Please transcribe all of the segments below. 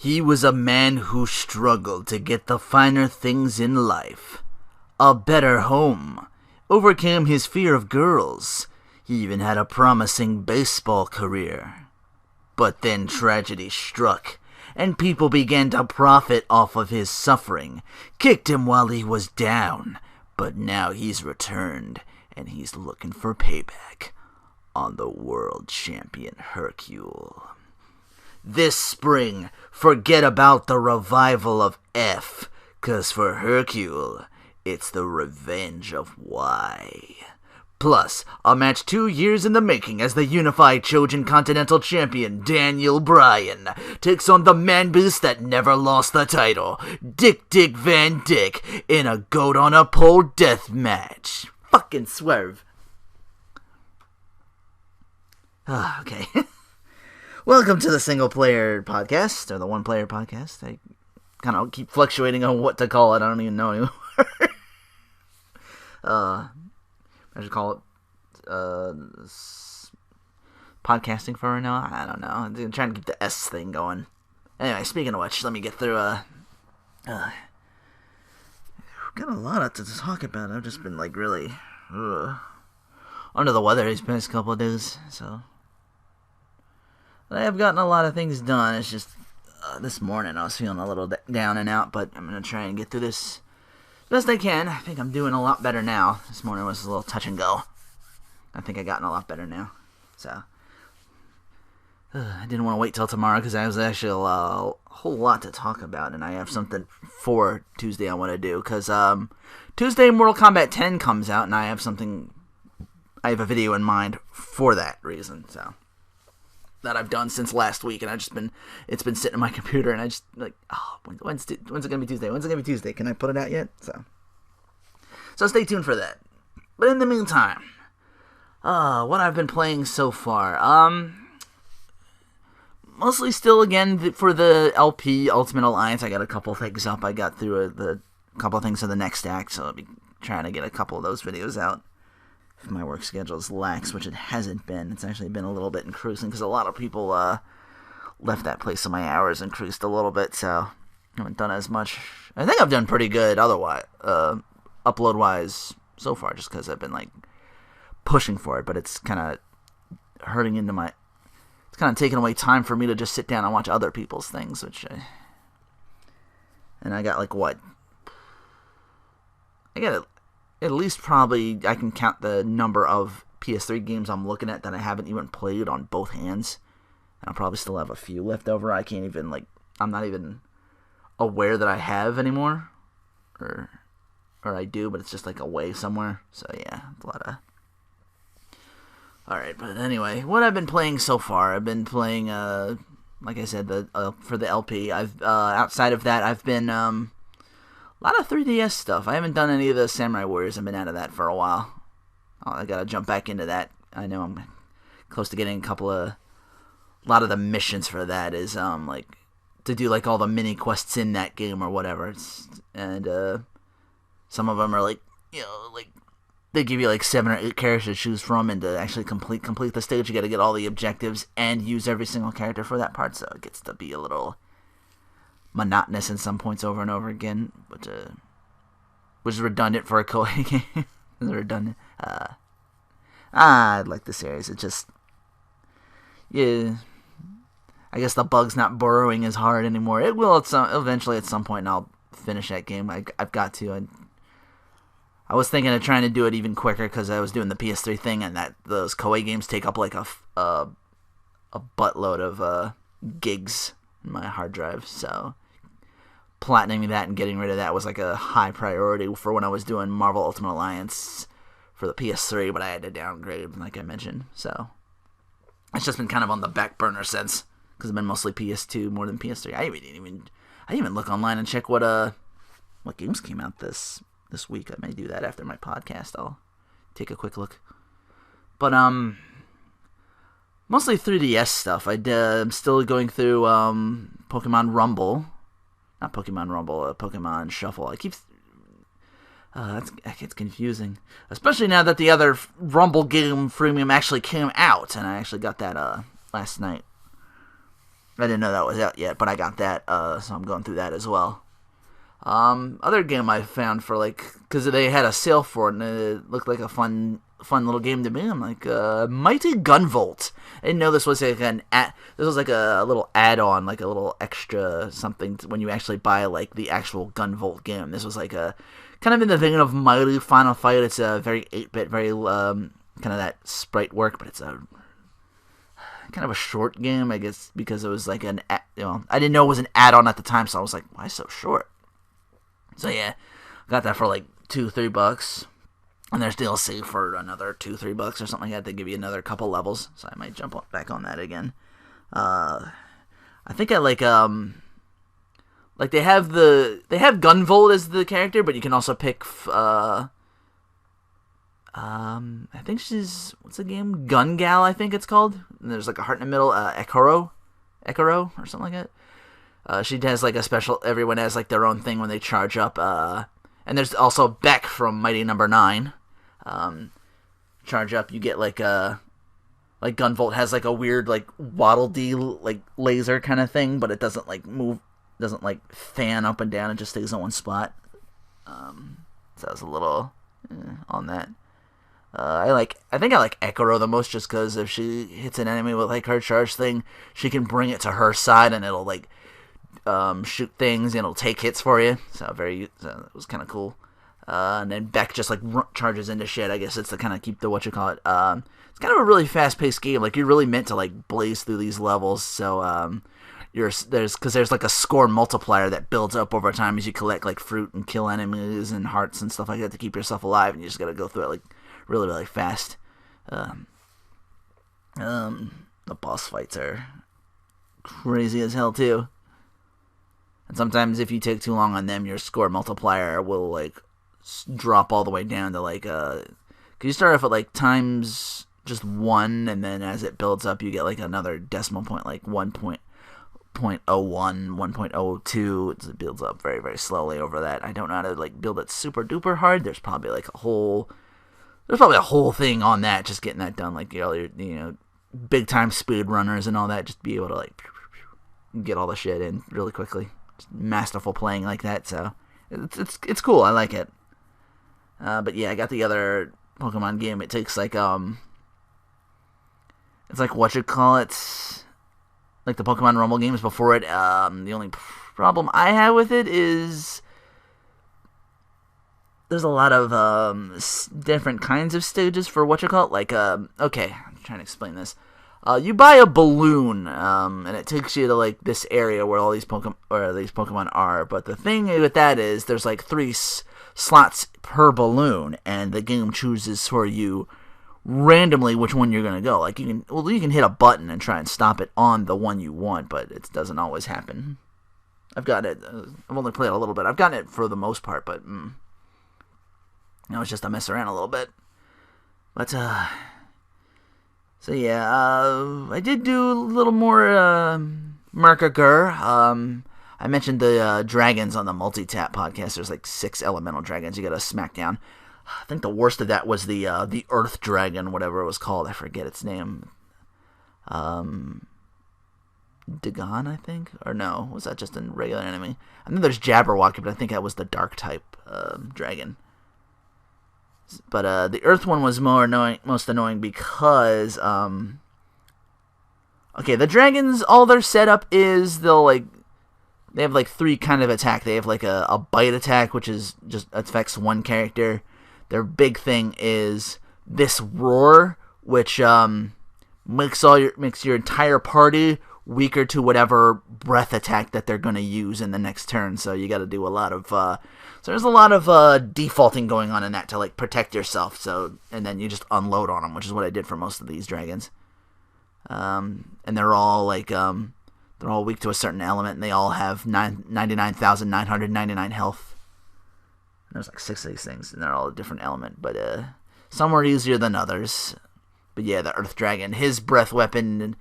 He was a man who struggled to get the finer things in life. A better home. Overcame his fear of girls. He even had a promising baseball career. But then tragedy struck, and people began to profit off of his suffering. Kicked him while he was down. But now he's returned, and he's looking for payback on the world champion Hercule. This spring, forget about the revival of F, 'cause for Hercule, it's the revenge of Y. Plus, a match 2 years in the making as the unified Chojin Continental Champion Daniel Bryan takes on the man beast that never lost the title, Dick Van Dyke, in a goat on a pole death match. Fucking swerve. Okay. Welcome to the single player podcast, or the one player podcast. I kind of keep fluctuating on what to call it. I don't even know anymore. I should call it podcasting for right now. I don't know. I'm trying to keep the S thing going. Anyway, speaking of which, let me get through. Got a lot to talk about. I've just been like really under the weather these past couple of days, so I have gotten a lot of things done. It's just this morning I was feeling a little down and out, but I'm gonna try and get through this best I can. I think I'm doing a lot better now. This morning was a little touch and go. I think I've gotten a lot better now. So I didn't want to wait till tomorrow because I was actually a whole lot to talk about, and I have something for Tuesday I want to do. Because Tuesday Mortal Kombat 10 comes out, and I have a video in mind for that reason. So that I've done since last week, and it's been sitting on my computer, and I just like, when's it gonna be Tuesday? When's it gonna be Tuesday? Can I put it out yet? So stay tuned for that. But in the meantime, what I've been playing so far, mostly still again for the LP Ultimate Alliance. I got a couple things up. I got through the couple things of the next act, so I'll be trying to get a couple of those videos out. If my work schedule is lax, which it hasn't been. It's actually been a little bit increasing because a lot of people left that place, so my hours increased a little bit, so I haven't done as much. I think I've done pretty good otherwise, upload-wise so far, just because I've been like pushing for it, but it's kind of hurting into my... It's kind of taking away time for me to just sit down and watch other people's things, and I got like what? I got at least probably, I can count the number of PS3 games I'm looking at that I haven't even played on both hands. And I'll probably still have a few left over. I can't even, I'm not even aware that I have anymore. Or I do, but it's just like away somewhere. So yeah, a lot of... Alright, but anyway, what I've been playing so far, I've been playing, like I said, for the LP. Outside of that, I've been, a lot of 3DS stuff. I haven't done any of the Samurai Warriors. I've been out of that for a while. I gotta jump back into that. I know I'm close to getting a lot of the missions for that is, like, to do, like, all the mini quests in that game or whatever. And some of them are, like, you know, like, they give you, like, 7 or 8 characters to choose from, and to actually complete the stage, you gotta get all the objectives and use every single character for that part, so it gets to be a little monotonous in some points over and over again, but which is redundant for a Koei game. It's redundant. I like the series. It just, yeah, I guess the bug's not burrowing as hard anymore. It will eventually at some point, and I'll finish that game. I've got to. I was thinking of trying to do it even quicker because I was doing the PS3 thing, and those Koei games take up like a buttload of gigs in my hard drive, so platinuming that and getting rid of that was like a high priority for when I was doing Marvel Ultimate Alliance for the PS3, but I had to downgrade, like I mentioned, so it's just been kind of on the back burner since, because I've been mostly PS2 more than PS3. I didn't even look online and check what games came out this week. I may do that after my podcast. I'll take a quick look, but mostly 3DS stuff. I'm still going through Pokemon Rumble. Not Pokemon Rumble, Pokemon Shuffle. That gets confusing. Especially now that the other Rumble game freemium actually came out, and I actually got that last night. I didn't know that was out yet, but I got that, so I'm going through that as well. Other game I found for, like, because they had a sale for it, and it looked like a fun little game to me. I'm like, Mighty Gunvolt. I didn't know this was like this was like a little add-on, like a little extra something when you actually buy, like, the actual Gunvolt game. This was like a, kind of in the vein of Mighty Final Fight. It's a very 8-bit, very, kind of that sprite work, but it's a kind of a short game, I guess, because it was like I didn't know it was an add-on at the time, so I was like, why so short? So yeah, got that for like $2-3, and there's DLC for another $2-3 or something like that. They give you another couple levels, so I might jump back on that again. I think I like they have Gunvolt as the character, but you can also pick I think she's, what's the game? Gun Gal, I think it's called. And there's like a heart in the middle, Ekoro or something like that. She has like a special, everyone has like their own thing when they charge up. And there's also Beck from Mighty Number 9. Charge up, you get like Gunvolt has like a weird like Waddle Dee like laser kind of thing, but it doesn't like move, doesn't like fan up and down, it just stays in one spot. So I was a little on that. I think I like Ekoro the most just because if she hits an enemy with like her charge thing, she can bring it to her side and it'll like shoot things and it'll take hits for you. So it was kind of cool. And then Beck just like charges into shit. I guess it's to kind of keep the it's kind of a really fast paced game. Like you're really meant to like blaze through these levels. So there's like a score multiplier that builds up over time as you collect like fruit and kill enemies and hearts and stuff like that to keep yourself alive. And you just gotta go through it like really, really fast. The boss fights are crazy as hell too. And sometimes if you take too long on them, your score multiplier will like drop all the way down to like cause you start off at like times just 1, and then as it builds up, you get like another decimal point, like 1.01, 1.02. It builds up very, very slowly over that. I don't know how to like build it super duper hard. There's probably a whole thing on that, just getting that done. Like you know, big time speed runners and all that, just be able to like get all the shit in really quickly. Just masterful playing like that. So it's cool. I like it. But yeah, I got the other Pokemon game. It takes like it's like like the Pokemon Rumble games before it. The only problem I have with it is there's a lot of different kinds of stages for like okay, I'm trying to explain this. You buy a balloon, and it takes you to like this area where all these Pokemon are. But the thing with that is there's like 3 slots per balloon, and the game chooses for you randomly which one you're gonna go. Like you can hit a button and try and stop it on the one you want, but it doesn't always happen. I've gotten it. I've only played a little bit. I've gotten it for the most part, but it's just to mess around a little bit. But so yeah, I did do a little more Mercagur. I mentioned the dragons on the Multi-Tap podcast. There's like 6 elemental dragons. You got a Smackdown. I think the worst of that was the Earth Dragon, whatever it was called. I forget its name. Dagon, I think? Or no, was that just a regular enemy? I think there's Jabberwocky, but I think that was the dark type dragon. But the Earth one was most annoying because the dragons, all their setup is they have like 3 kind of attack. They have like a bite attack, which is just affects one character. Their big thing is this roar, which makes your entire party weaker to whatever breath attack that they're gonna use in the next turn. So you got to do a lot of so there's a lot of defaulting going on in that to like protect yourself. So and then you just unload on them, which is what I did for most of these dragons. And they're all like they're all weak to a certain element, and they all have 99,999 health. And there's like 6 of these things, and they're all a different element, but some are easier than others. But yeah, the Earth Dragon, his breath weapon,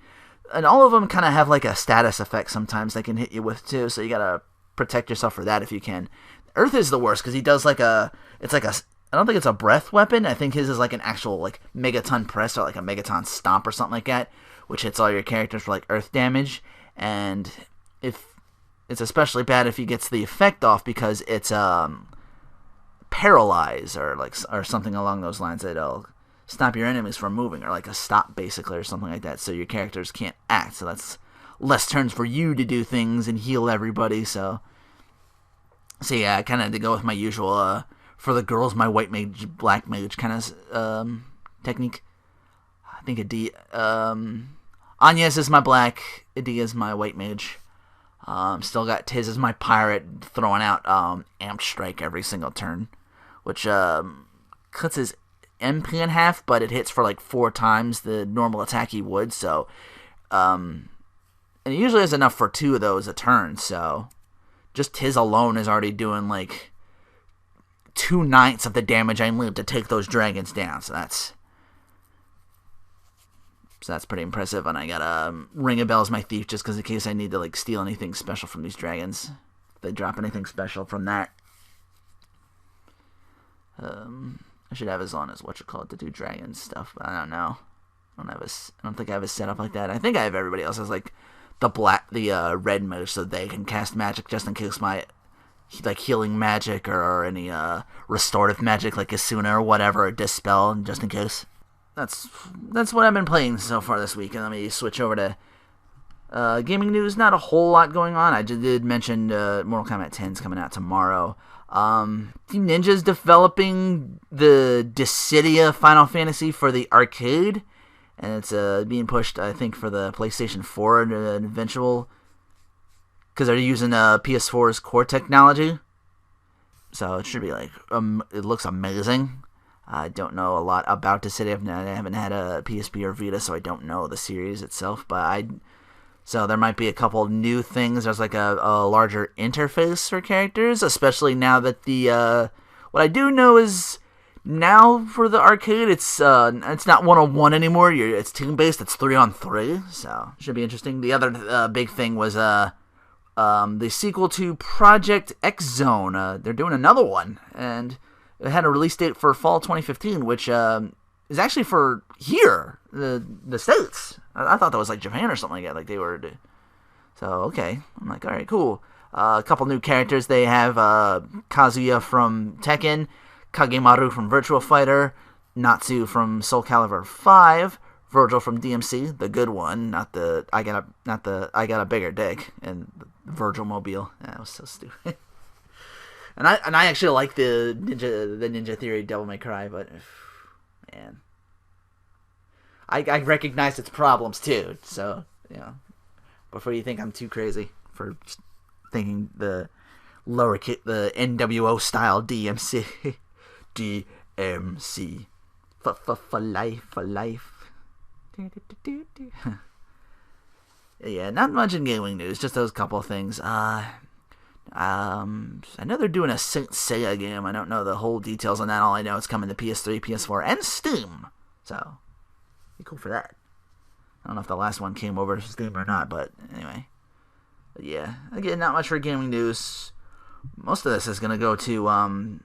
and all of them kind of have like a status effect sometimes they can hit you with too, so you gotta protect yourself for that if you can. Earth is the worst, because he does I don't think it's a breath weapon. I think his is like an actual like Megaton Press or like a Megaton Stomp or something like that, which hits all your characters for like earth damage. and if it's especially bad if he gets the effect off because it's paralyze or something along those lines. That'll stop your enemies from moving, or like a stop basically, or something like that, so your characters can't act. So that's less turns for you to do things and heal everybody. So yeah, I kind of had to go with my usual for the girls, my white mage, black mage kind of technique. I think Anya's is my black, Edea is my white mage. Still got Tiz as my pirate, throwing out Amp Strike every single turn, which cuts his MP in half, but it hits for like 4 times the normal attack he would. So, and it usually is enough for 2 of those a turn. So, just Tiz alone is already doing like 2/9 of the damage I need to take those dragons down. So that's pretty impressive. And I got Ring of Bells, my thief, just because in case I need to like steal anything special from these dragons. If they drop anything special from that. I should have his on as to do dragon stuff, but I don't know. I don't think I have a setup like that. I think I have everybody else as like the red mage, so they can cast magic just in case my like healing magic or any restorative magic like Asuna or whatever, or Dispel, just in case. That's what I've been playing so far this week. And let me switch over to gaming news. Not a whole lot going on. I did mention Mortal Kombat 10's coming out tomorrow. Team Ninja's developing the Dissidia Final Fantasy for the arcade, and it's being pushed, I think, for the PlayStation 4 and eventual, because they're using PS4's core technology. So it should be like it looks amazing. I don't know a lot about Dissidia. I haven't had a PSP or Vita, so I don't know the series itself. So there might be a couple new things. There's like a larger interface for characters, especially now that what I do know is now for the arcade, it's not 1-on-1 anymore. It's team-based. It's 3-on-3, so should be interesting. The other big thing was the sequel to Project X Zone. They're doing another one, and it had a release date for fall 2015, which is actually for here, the States. I thought that was like Japan or something like that. Like they were. So, okay. I'm like, alright, cool. A couple new characters. They have Kazuya from Tekken, Kagemaru from Virtua Fighter, Natsu from Soul Calibur 5, Virgil from DMC, the good one, not the I got a bigger dick, and the Virgil Mobile. That was so stupid. And I actually like the Ninja Theory Devil May Cry, but man, I recognize its problems too. So before you think I'm too crazy for thinking the the NWO style DMC DMC for life. Yeah, not much in gaming news. Just those couple of things. I know they're doing a Saint Seiya game. I don't know the whole details on that. All I know it's coming to PS3, PS4, and Steam. So, be cool for that. I don't know if the last one came over to Steam or not, but anyway. But yeah, again, not much for gaming news. Most of this is going to go to,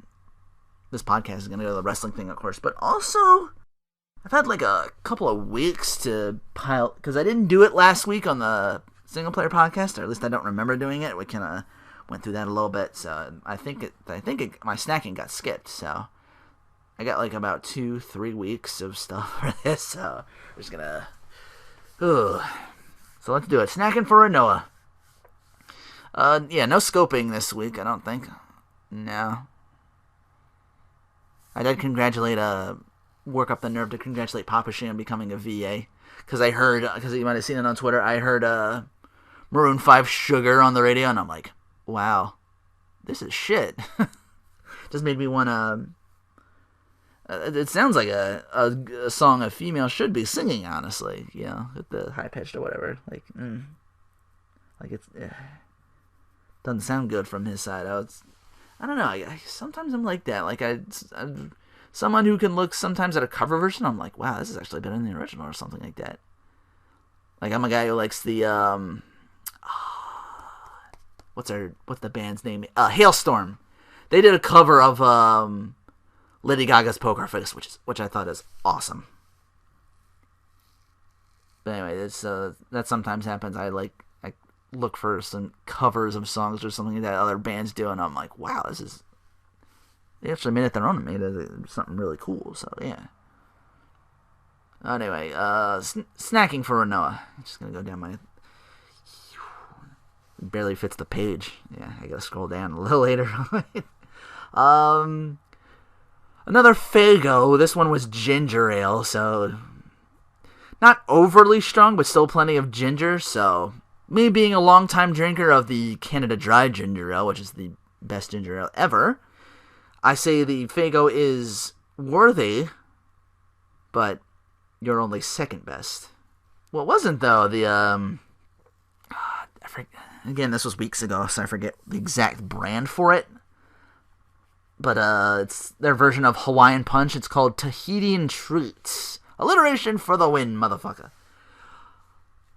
this podcast is going to go to the wrestling thing, of course, but also, I've had like a couple of weeks to pile, because I didn't do it last week on the single player podcast, or at least I don't remember doing it. We kind of went through that a little bit, so I think my snacking got skipped, so I got like about 2-3 weeks of stuff for this, so we're just gonna, so let's do it. Snacking for Renoa. Yeah, no scoping this week, I don't think. No. I did work up the nerve to congratulate Papa Sham becoming a VA, because you might have seen it on Twitter, I heard Maroon 5 Sugar on the radio, and I'm like, wow, this is shit. Just made me want to. It sounds like a song a female should be singing, honestly. With the high pitched or whatever. Like it's doesn't sound good from his side. I don't know. Sometimes I'm like that. Like I'm someone who can look sometimes at a cover version. I'm like, wow, this is actually better than the original, or something like that. Like I'm a guy who likes the what's the band's name? Hailstorm. They did a cover of Lady Gaga's Poker Face, which I thought is awesome. But anyway, that sometimes happens. I look for some covers of songs or something that other bands do, and I'm like, wow, they actually made it their own and made it something really cool. So yeah. Anyway, snacking for Renoa. I'm just gonna go down my. Barely fits the page. Yeah, I gotta scroll down a little later. Another Faygo. This one was ginger ale, so not overly strong, but still plenty of ginger. So me being a long-time drinker of the Canada Dry ginger ale, which is the best ginger ale ever, I say the Faygo is worthy, but you're only second best. Well, it wasn't though. Again, this was weeks ago, so I forget the exact brand for it. But it's their version of Hawaiian Punch. It's called Tahitian Treats. Alliteration for the win, motherfucker.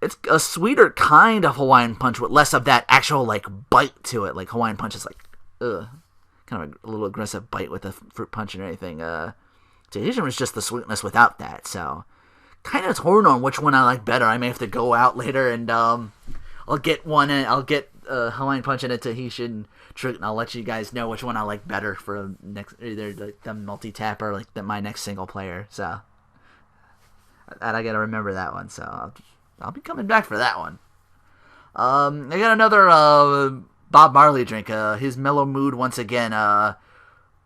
It's a sweeter kind of Hawaiian Punch with less of that actual, like, bite to it. Like, Hawaiian Punch is like, kind of a little aggressive bite with the fruit punch and everything. Tahitian was just the sweetness without that, so kind of torn on which one I like better. I may have to go out later and I'll get one, and I'll get Hawaiian Punch and a Tahitian Treat, and I'll let you guys know which one I like better for next, either like the multi-tap or like my next single player. So I gotta remember that one. So I'll be coming back for that one. I got another Bob Marley drink. His Mellow Mood once again.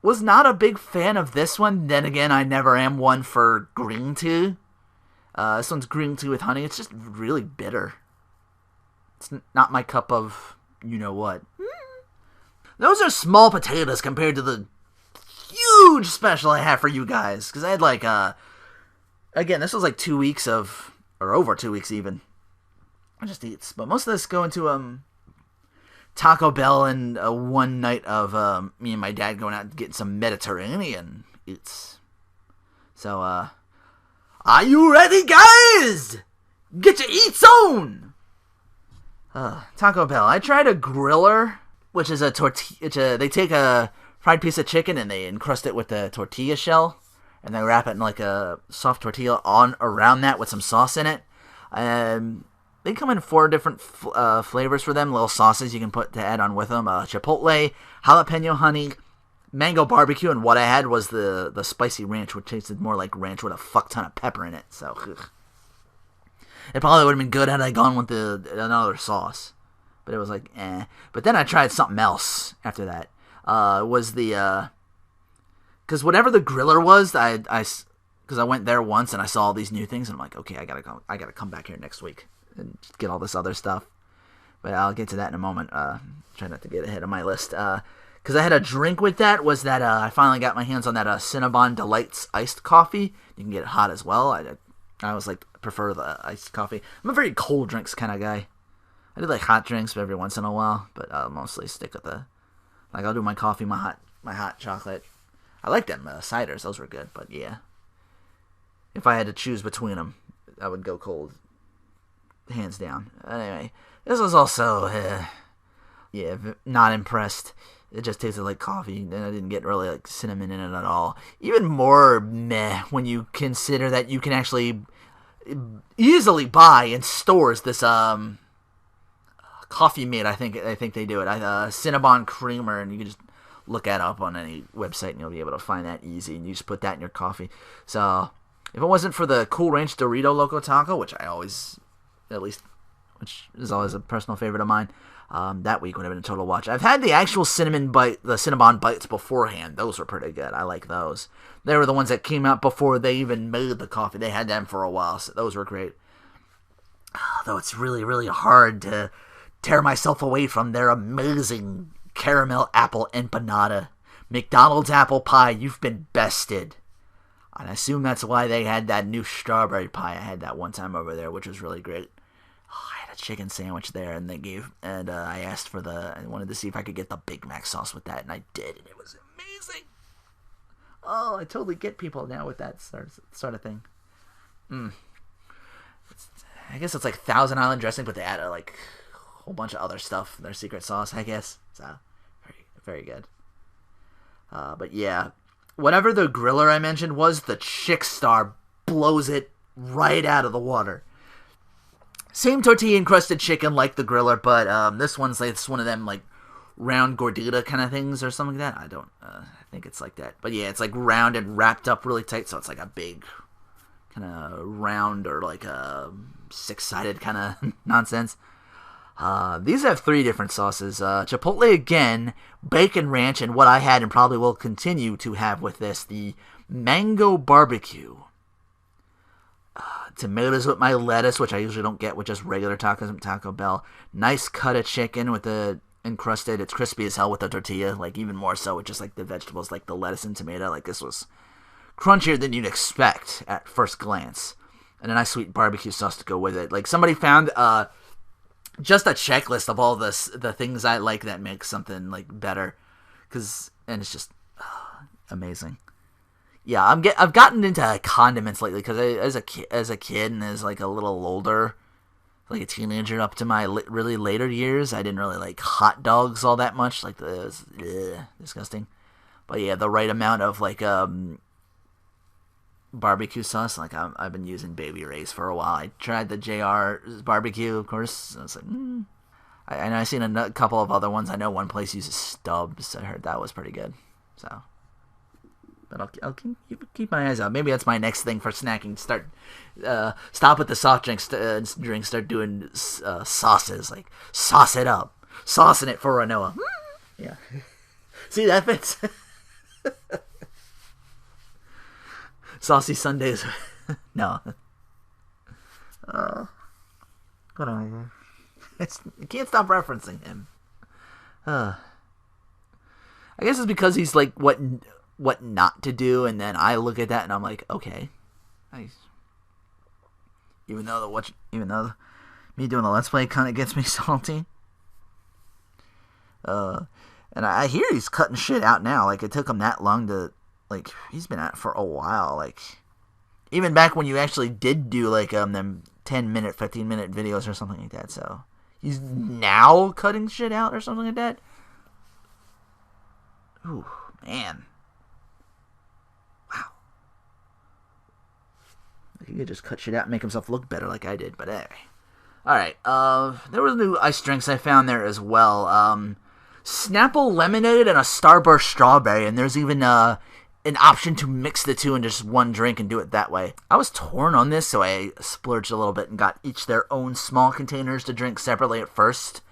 Was not a big fan of this one. Then again, I never am one for green tea. This one's green tea with honey. It's just really bitter. It's not my cup of you-know-what. Those are small potatoes compared to the huge special I have for you guys. Because I had like, again, this was like 2 weeks of, or over 2 weeks even. I just eats. But most of this go into Taco Bell and one night of me and my dad going out and getting some Mediterranean eats. So, are you ready, guys? Get your eats on! Taco Bell. I tried a griller, which is a tortilla. They take a fried piece of chicken and they encrust it with a tortilla shell, and they wrap it in like a soft tortilla around that with some sauce in it. They come in 4 different flavors for them, little sauces you can put to add on with them. Chipotle, jalapeno honey, mango barbecue, and what I had was the spicy ranch, which tasted more like ranch with a fuck ton of pepper in it. So, it probably would have been good had I gone with another sauce. But it was like, eh. But then I tried something else after that. Was the, because whatever the griller was, because I went there once and I saw all these new things, and I'm like, okay, I gotta come back here next week and get all this other stuff. But I'll get to that in a moment. Try not to get ahead of my list. Because I had a drink with that, was that I finally got my hands on that Cinnabon Delights iced coffee. You can get it hot as well. I always prefer the iced coffee. I'm a very cold drinks kind of guy. I do like hot drinks every once in a while, but I'll mostly stick with I'll do my coffee, my hot chocolate. I like them ciders; those were good. But yeah, if I had to choose between them, I would go cold, hands down. Anyway, this was also, not impressed. It just tasted like coffee, and I didn't get really like cinnamon in it at all. Even more meh when you consider that you can actually easily buy in stores this Coffee Mate. I think they do it. Cinnabon creamer, and you can just look that up on any website, and you'll be able to find that easy. And you just put that in your coffee. So if it wasn't for the Cool Ranch Dorito Loco Taco, which is always a personal favorite of mine. That week would have been a total watch. I've had the actual Cinnabon bites beforehand. Those were pretty good. I like those. They were the ones that came out before they even made the coffee. They had them for a while, so those were great. Though it's really, really hard to tear myself away from their amazing caramel apple empanada. McDonald's apple pie, you've been bested. And I assume that's why they had that new strawberry pie. I had that one time over there, which was really great. I had a chicken sandwich there, and I asked I wanted to see if I could get the Big Mac sauce with that, and I did, and it was amazing. Oh, I totally get people now with that sort of thing. I guess it's like Thousand Island dressing, but they add a whole bunch of other stuff in their secret sauce, I guess. So, very, very good. But yeah, whatever the griller I mentioned was, the Chick Star blows it right out of the water. Same tortilla encrusted chicken like the griller, but this one's like, it's one of them like round gordita kind of things or something like that. I don't, I think it's like that. But yeah, it's like round and wrapped up really tight, so it's like a big kind of round or like a six-sided kind of nonsense. These have 3 different sauces. Chipotle again, bacon ranch, and what I had and probably will continue to have with this, the mango barbecue. Tomatoes with my lettuce, which I usually don't get with just regular tacos from Taco Bell. Nice cut of chicken with the encrusted. It's crispy as hell with the tortilla, like even more so with just like the vegetables, like the lettuce and tomato. Like this was crunchier than you'd expect at first glance. And a nice sweet barbecue sauce to go with it. Like somebody found just a checklist of all the things I like that make something like better, and it's just amazing. Yeah, I've gotten into condiments lately because as a kid and as like a little older, like a teenager up to my really later years, I didn't really like hot dogs all that much. Like it was disgusting. But yeah, the right amount of like barbecue sauce. Like I've been using Baby Ray's for a while. I tried the JR barbecue, of course. I was like, and I've seen a couple of other ones. I know one place uses Stubbs. I heard that was pretty good. So. But I'll keep my eyes out. Maybe that's my next thing for snacking. Stop at the soft drinks. Start doing sauces. Like sauce it up, saucing it for Renoa. Yeah, see that fits. Saucy Sundays. No. What am I? You can't stop referencing him. I guess it's because he's like what not to do, and then I look at that and I'm like, okay, nice. Even though me doing the Let's Play kind of gets me salty. And I hear he's cutting shit out now. Like it took him that long to, like he's been at it for a while. Like even back when you actually did do like them 10-minute, 15-minute videos or something like that. So he's now cutting shit out or something like that. Ooh, man. He could just cut shit out and make himself look better like I did, but anyway. Alright, there was new ice drinks I found there as well. Snapple lemonade and a Starburst strawberry, and there's even an option to mix the two in just one drink and do it that way. I was torn on this, so I splurged a little bit and got each their own small containers to drink separately at first.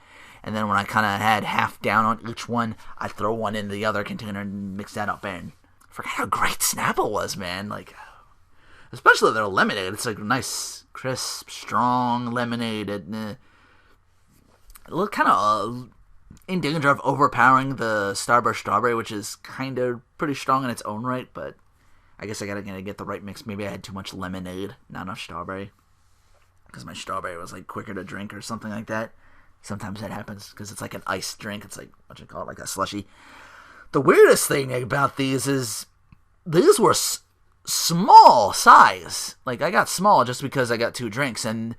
And then when I kind of had half down on each one, I'd throw one in the other container and mix that up in. I forgot how great Snapple was, man. Like, especially their lemonade. It's like nice, crisp, strong lemonade. And a little kind of in danger of overpowering the Starburst strawberry, which is kind of pretty strong in its own right. But I guess I gotta get the right mix. Maybe I had too much lemonade, not enough strawberry. Because my strawberry was like quicker to drink or something like that. Sometimes that happens because it's like an iced drink. It's like, what you call it, like a slushie. The weirdest thing about these is these were small size. Like, I got small just because I got 2 drinks, and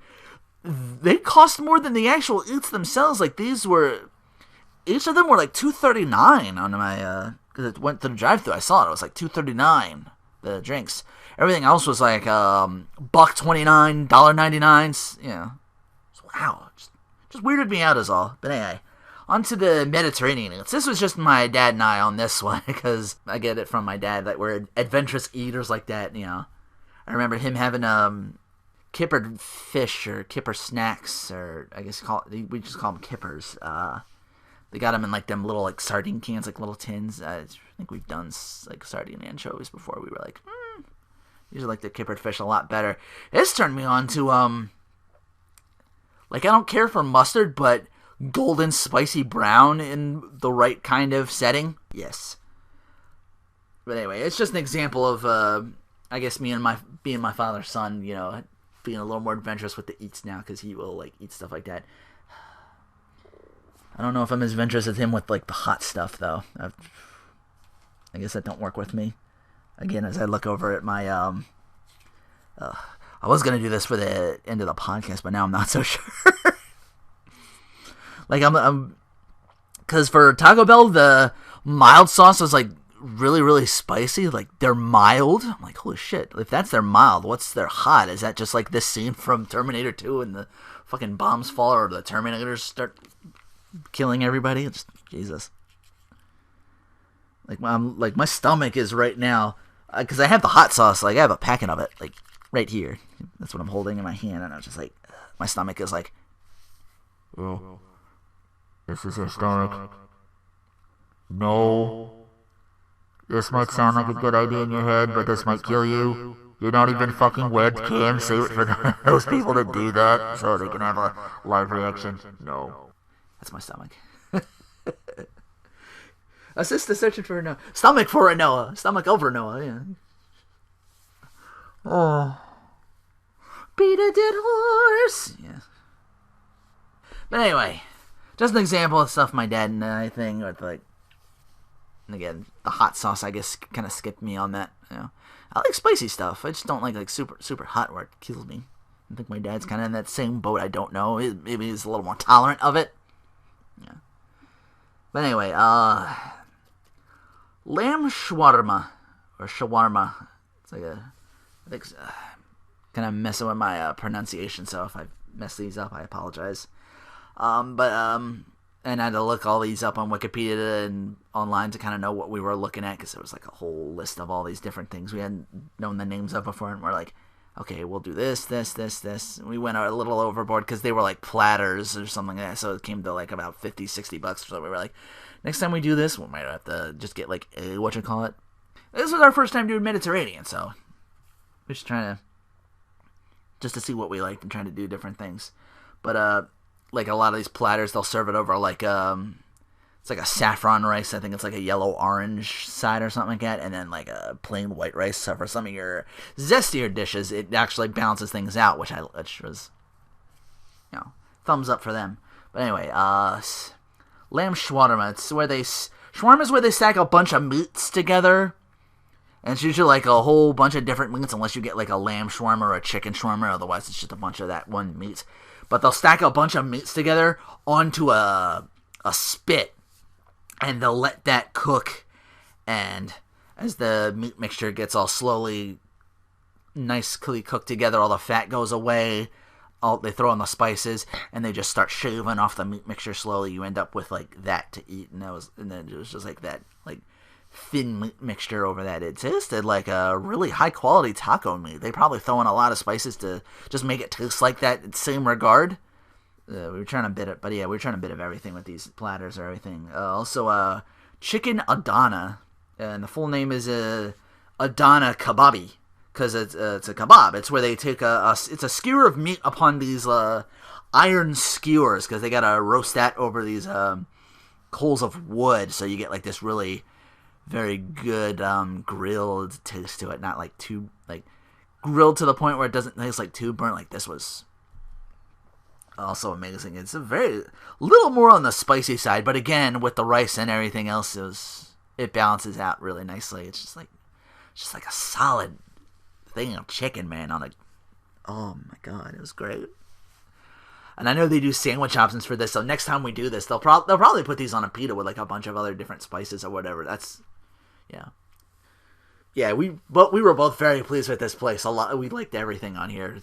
they cost more than the actual eats themselves. Like, each of them were like $2.39 on my, because it went through the drive-thru. I saw it. It was like $2.39, the drinks. Everything else was like $1.29, $1.99. Yeah. Wow. Just weirded me out is all. But anyway. On to the Mediterranean eats. This was just my dad and I on this one, because I get it from my dad that we're adventurous eaters like that, you know. I remember him having kippered fish or kipper snacks, or I guess we just call them kippers. They got them in like them little like sardine cans, like little tins. I think we've done like sardine anchovies before. We were like, usually like the kippered fish a lot better. This turned me on to like I don't care for mustard, but golden spicy brown in the right kind of setting, yes. But anyway, it's just an example of I guess being my father's son, you know, being a little more adventurous with the eats now, because he will like eat stuff like that. I don't know if I'm as adventurous as him with like the hot stuff though. I guess that don't work with me. Again, as I look over at my I was gonna do this for the end of the podcast, but now I'm not so sure. Like, I'm because for Taco Bell, the mild sauce was, like, really, really spicy. Like, they're mild. I'm like, holy shit. If that's their mild, what's their hot? Is that just, like, this scene from Terminator 2 in the fucking bombs fall or the Terminators start killing everybody. Just Jesus. Like my stomach is right now, because I have the hot sauce. Like I have a packet of it, like right here. That's what I'm holding in my hand, and I'm just like, my stomach is like, oh, this is your stomach. No. This might sound like a good idea in your head, but this might kill you. You're not even fucking webcam. Save it for those people that do that so they can have a live reaction. No. That's my stomach. Assist is searching for a Noah. Stomach for a Noah. Stomach over Noah, yeah. Oh. Beat a dead horse. Yeah. But anyway, just an example of stuff my dad and I think with, like, and again, the hot sauce, I guess, kind of skipped me on that, you know. I like spicy stuff. I just don't like super hot where it kills me. I think my dad's kind of in that same boat. I don't know. Maybe he's a little more tolerant of it. Yeah. But anyway, lamb shawarma, or shawarma. It's like I think, kind of messing with my pronunciation, so if I mess these up, I apologize. And I had to look all these up on Wikipedia and online to kind of know what we were looking at, because there was like a whole list of all these different things we hadn't known the names of before, and we're like, okay, we'll do this. And we went a little overboard because they were like platters or something like that, so it came to like about $50-$60. So we were like, next time we do this, we might have to just get like a, this was our first time doing Mediterranean, so we're just trying to see what we liked and trying to do different things. But like a lot of these platters, they'll serve it over like it's like a saffron rice. I think it's like a yellow-orange side or something like that, and then like a plain white rice. So for some of your zestier dishes, it actually balances things out, which was, you know, thumbs up for them. But anyway, lamb shawarma. Shawarma is where they stack a bunch of meats together, and it's usually like a whole bunch of different meats, unless you get like a lamb shawarma or a chicken shawarma. Otherwise, it's just a bunch of that one meat. But they'll stack a bunch of meats together onto a spit, and they'll let that cook. And as the meat mixture gets all slowly, nicely cooked together, all the fat goes away. They throw in the spices, and they just start shaving off the meat mixture slowly. You end up with like that to eat, and then it was just like that, like thin meat mixture over that. It tasted like a really high quality taco meat. They probably throw in a lot of spices to just make it taste like that same regard. We were trying a bit of, but yeah, we were trying a bit of everything with these platters or everything. Also, chicken Adana, and the full name is Adana Kebabi, because it's a kebab. It's where they take it's a skewer of meat upon these iron skewers, because they gotta roast that over these coals of wood, so you get like this really very good grilled taste to it, not like too like grilled to the point where it doesn't taste like too burnt. Like this was also amazing. It's a very little more on the spicy side, but again with the rice and everything else, it balances out really nicely. It's just like a solid thing of chicken, man. Oh my god, it was great. And I know they do sandwich options for this, so next time we do this, they'll probably put these on a pita with like a bunch of other different spices or whatever. Yeah. We were both very pleased with this place. We liked everything on here.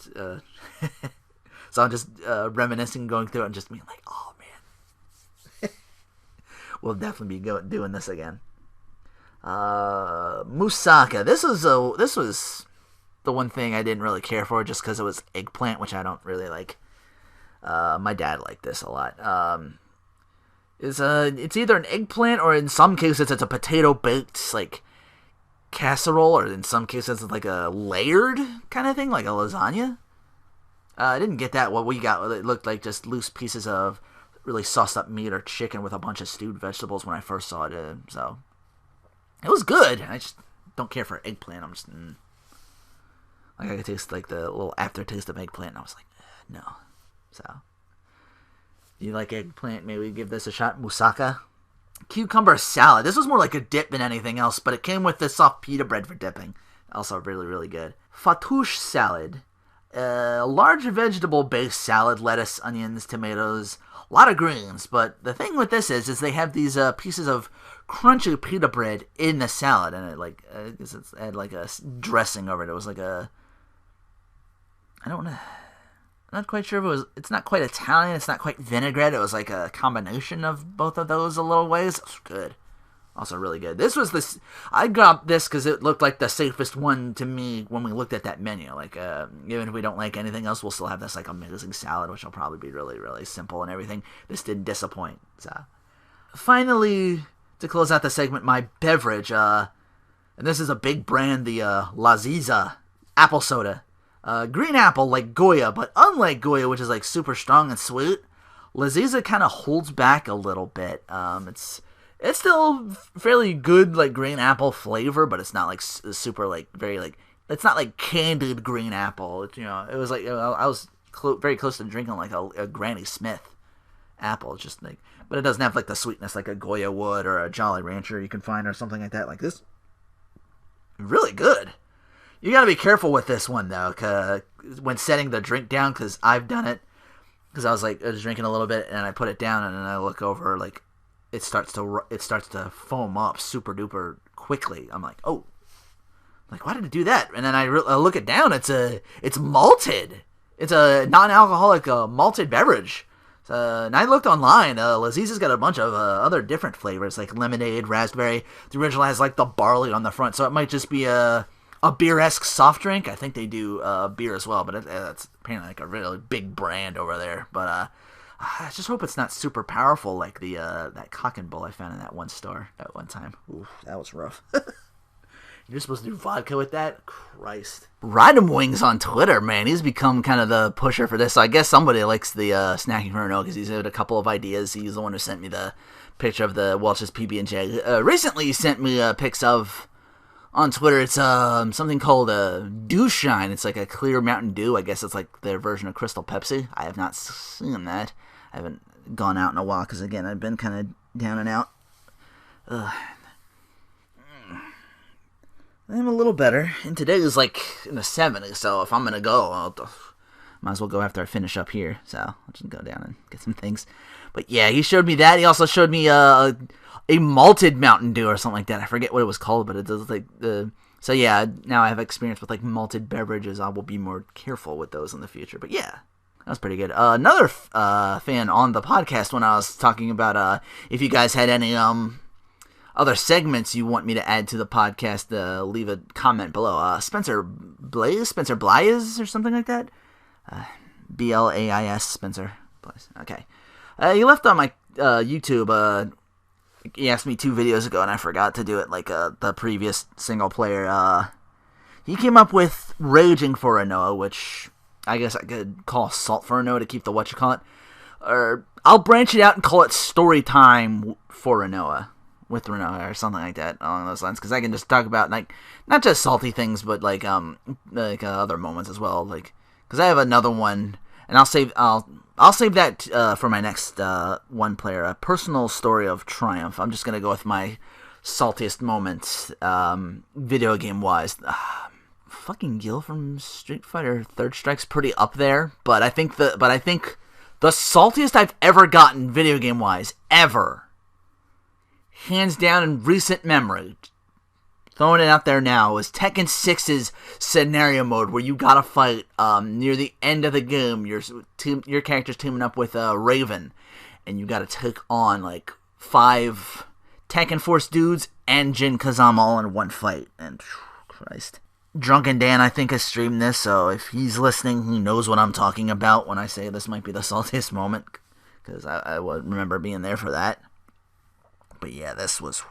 So I'm just reminiscing, going through it, and just being like, oh man, we'll definitely be doing this again. Moussaka. This was the one thing I didn't really care for, just because it was eggplant, which I don't really like. My dad liked this a lot. It's either an eggplant, or in some cases it's a potato baked like casserole, or in some cases it's like a layered kind of thing, like a lasagna. I didn't get that. What we got, it looked like just loose pieces of really sauced up meat or chicken with a bunch of stewed vegetables when I first saw it. So it was good. I just don't care for eggplant. I'm just like, I could taste like the little aftertaste of eggplant, and I was like, no. So, you like eggplant? Maybe give this a shot. Moussaka. Cucumber salad. This was more like a dip than anything else, but it came with the soft pita bread for dipping. Also really, really good. Fattoush salad. Large vegetable-based salad, lettuce, onions, tomatoes, a lot of greens. But the thing with this is they have these pieces of crunchy pita bread in the salad, and it had like a dressing over it. It was like I don't know. I'm not quite sure if it was. It's not quite Italian. It's not quite vinaigrette. It was like a combination of both of those a little ways. It was good. Also really good. This was this. I got this because it looked like the safest one to me when we looked at that menu. Like, even if we don't like anything else, we'll still have this like amazing salad, which will probably be really, really simple and everything. This didn't disappoint. So, finally, to close out the segment, my beverage. And this is a big brand, the Laziza apple soda. Green apple like Goya, but unlike Goya, which is like super strong and sweet, Laziza kind of holds back a little bit. It's still fairly good like green apple flavor, but it's not like super like very like it's not like candied green apple. It was like I was very close to drinking like a Granny Smith apple. It's just like, but it doesn't have like the sweetness like a Goya would or a Jolly Rancher you can find or something like that. Like this, really good. You gotta be careful with this one though, when setting the drink down, because I've done it. Because I was drinking a little bit and I put it down and then I look over, like it starts to foam up super duper quickly. I'm like, oh, like why did it do that? And then I look it down. It's malted. It's a non-alcoholic malted beverage. And I looked online. Laziza's got a bunch of other different flavors like lemonade, raspberry. The original has like the barley on the front, so it might just be a beer-esque soft drink. I think they do beer as well, but it's apparently like a really big brand over there. But I just hope it's not super powerful like the that Cock and Bull I found in that one store at one time. Ooh, that was rough. You're supposed to do vodka with that? Christ. Rydom Wings on Twitter, man. He's become kind of the pusher for this. So I guess somebody likes the snacking for no because he's had a couple of ideas. He's the one who sent me the picture of the Welch's PB&J. Recently he sent me pics of... On Twitter, it's something called Dew Shine. It's like a clear Mountain Dew. I guess it's like their version of Crystal Pepsi. I have not seen that. I haven't gone out in a while because, again, I've been kind of down and out. I'm a little better. And today is like in the 70s, so if I'm going to go, might as well go after I finish up here. So I'll just go down and get some things. But yeah, he showed me that. He also showed me a malted Mountain Dew or something like that. I forget what it was called, but it does like so yeah, now I have experience with like malted beverages. I will be more careful with those in the future. But yeah, that was pretty good. Another fan on the podcast when I was talking about if you guys had any other segments you want me to add to the podcast, leave a comment below. Spencer Blaze or something like that. Blais, Spencer Blaze. Okay. He left on my YouTube. He asked me 2 videos ago, and I forgot to do it like the previous single player. He came up with Raging for Rinoa, which I guess I could call Salt for Rinoa to keep the whatchamacallit. Or I'll branch it out and call it Story Time for Rinoa. With Rinoa or something like that along those lines, because I can just talk about like not just salty things, but like other moments as well. Like because I have another one, and I'll save that for my next one player, a personal story of triumph. I'm just gonna go with my saltiest moments, video game wise. Fucking Gil from Street Fighter Third Strike's pretty up there, but I think the saltiest I've ever gotten video game wise ever. Hands down in recent memory, throwing it out there now, is Tekken 6's scenario mode where you gotta fight near the end of the game. Your character's teaming up with Raven, and you gotta take on like 5 Tekken Force dudes and Jin Kazama all in one fight. And Christ, Drunken Dan I think has streamed this, so if he's listening, he knows what I'm talking about when I say this might be the saltiest moment, because I would remember being there for that. But yeah, this was...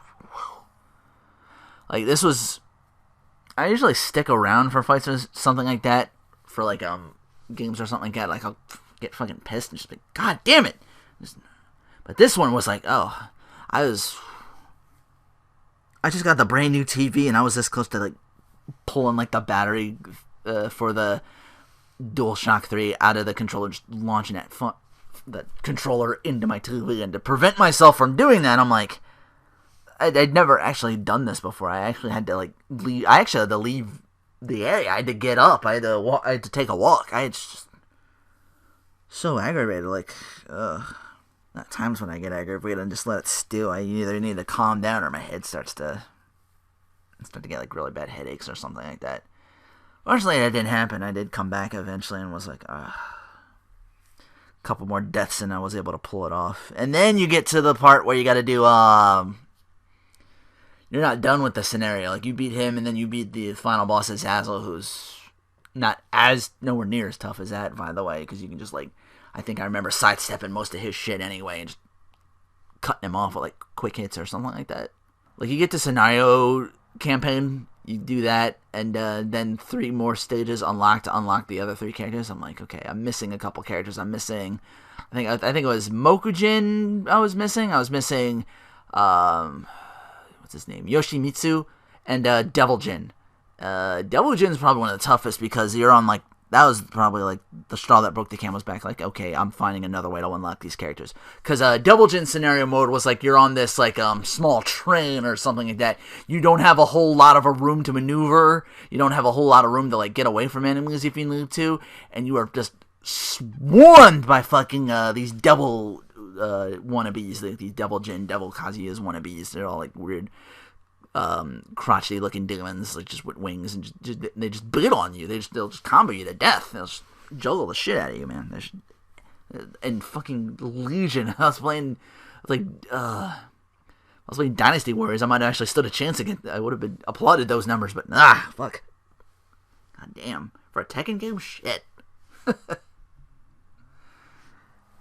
I usually stick around for fights or something like that. For like, games or something like that. Like, I'll get fucking pissed and just be, God damn it! But this one was like, I just got the brand new TV and I was this close to like, pulling like the battery for the DualShock 3 out of the controller, just launching the controller into my TV, and to prevent myself from doing that, I'm like, I'd never actually done this before. I actually had to like leave. I actually had to leave the area. I had to get up. I had to take a walk. I had just so aggravated. Like, at times when I get aggravated and just let it stew, I either need to calm down or my head starts to get like really bad headaches or something like that. Fortunately, that didn't happen. I did come back eventually and was like, couple more deaths and I was able to pull it off. And then you get to the part where you got to do you're not done with the scenario. Like, you beat him and then you beat the final boss Azazel, who's nowhere near as tough as that, by the way, because you can just, like, I think I remember sidestepping most of his shit anyway and just cutting him off with, like, quick hits or something like that. Like, you get to scenario campaign, you do that, and then 3 more stages unlocked to unlock the other 3 characters. I'm like, okay, I'm missing a couple characters. I'm missing, I think it was Mokujin I was missing. I was missing, what's his name? Yoshimitsu and Devil Jin. Devil Jin's probably one of the toughest because you're on, like, that was probably, like, the straw that broke the camel's back. Like, okay, I'm finding another way to unlock these characters. Because Devil Jin scenario mode was, like, you're on this, like, small train or something like that. You don't have a whole lot of a room to maneuver. You don't have a whole lot of room to, like, get away from enemies if you need to. And you are just swarmed by fucking these devil wannabes. These Devil Jin, Devil Kazuya's wannabes. They're all, like, weird, crotchety looking demons, like, just with wings, and they just bleed on you. They'll just combo you to death. They'll just juggle the shit out of you, man. And fucking Legion. I was playing Dynasty Warriors. I might have actually stood a chance against. I would have been applauded those numbers, but fuck. God damn, for a Tekken game, shit.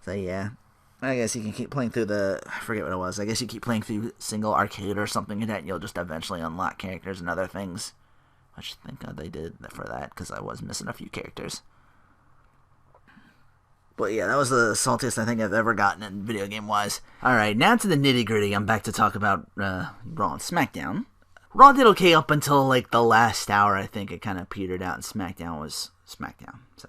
So yeah. I guess you can keep playing through I forget what it was. I guess you keep playing through single arcade or something like that, and you'll just eventually unlock characters and other things. I should think they did for that, because I was missing a few characters. But yeah, that was the saltiest I think I've ever gotten in video game-wise. Alright, now to the nitty-gritty. I'm back to talk about Raw and Smackdown. Raw did okay up until, like, the last hour. I think it kind of petered out, and Smackdown was Smackdown. So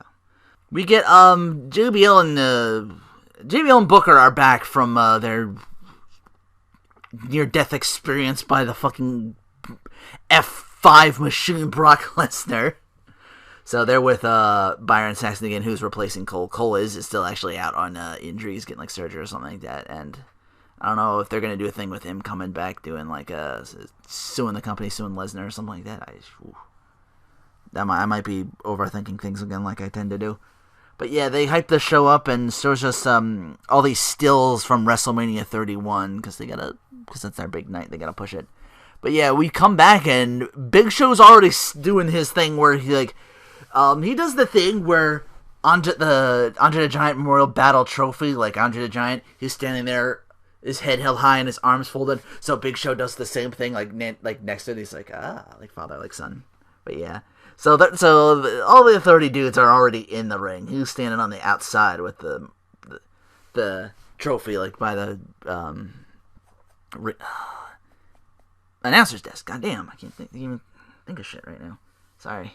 we get JBL and Booker are back from their near-death experience by the fucking F5 machine Brock Lesnar. So they're with Byron Saxton again, who's replacing Cole. Cole is still actually out on injuries, getting like surgery or something like that. And I don't know if they're going to do a thing with him coming back, doing like suing the company, suing Lesnar or something like that. I might be overthinking things again like I tend to do. But yeah, they hype the show up and shows us all these stills from WrestleMania 31 because that's their big night. They gotta push it. But yeah, we come back and Big Show's already doing his thing where he he does the thing where Andre the Giant Memorial Battle Trophy, like Andre the Giant, he's standing there, his head held high and his arms folded. So Big Show does the same thing, like next to it. He's like like father, like son. But yeah. So all the Authority dudes are already in the ring. He's standing on the outside with the trophy, like by the announcer's desk. God damn, I can't even think of shit right now. Sorry.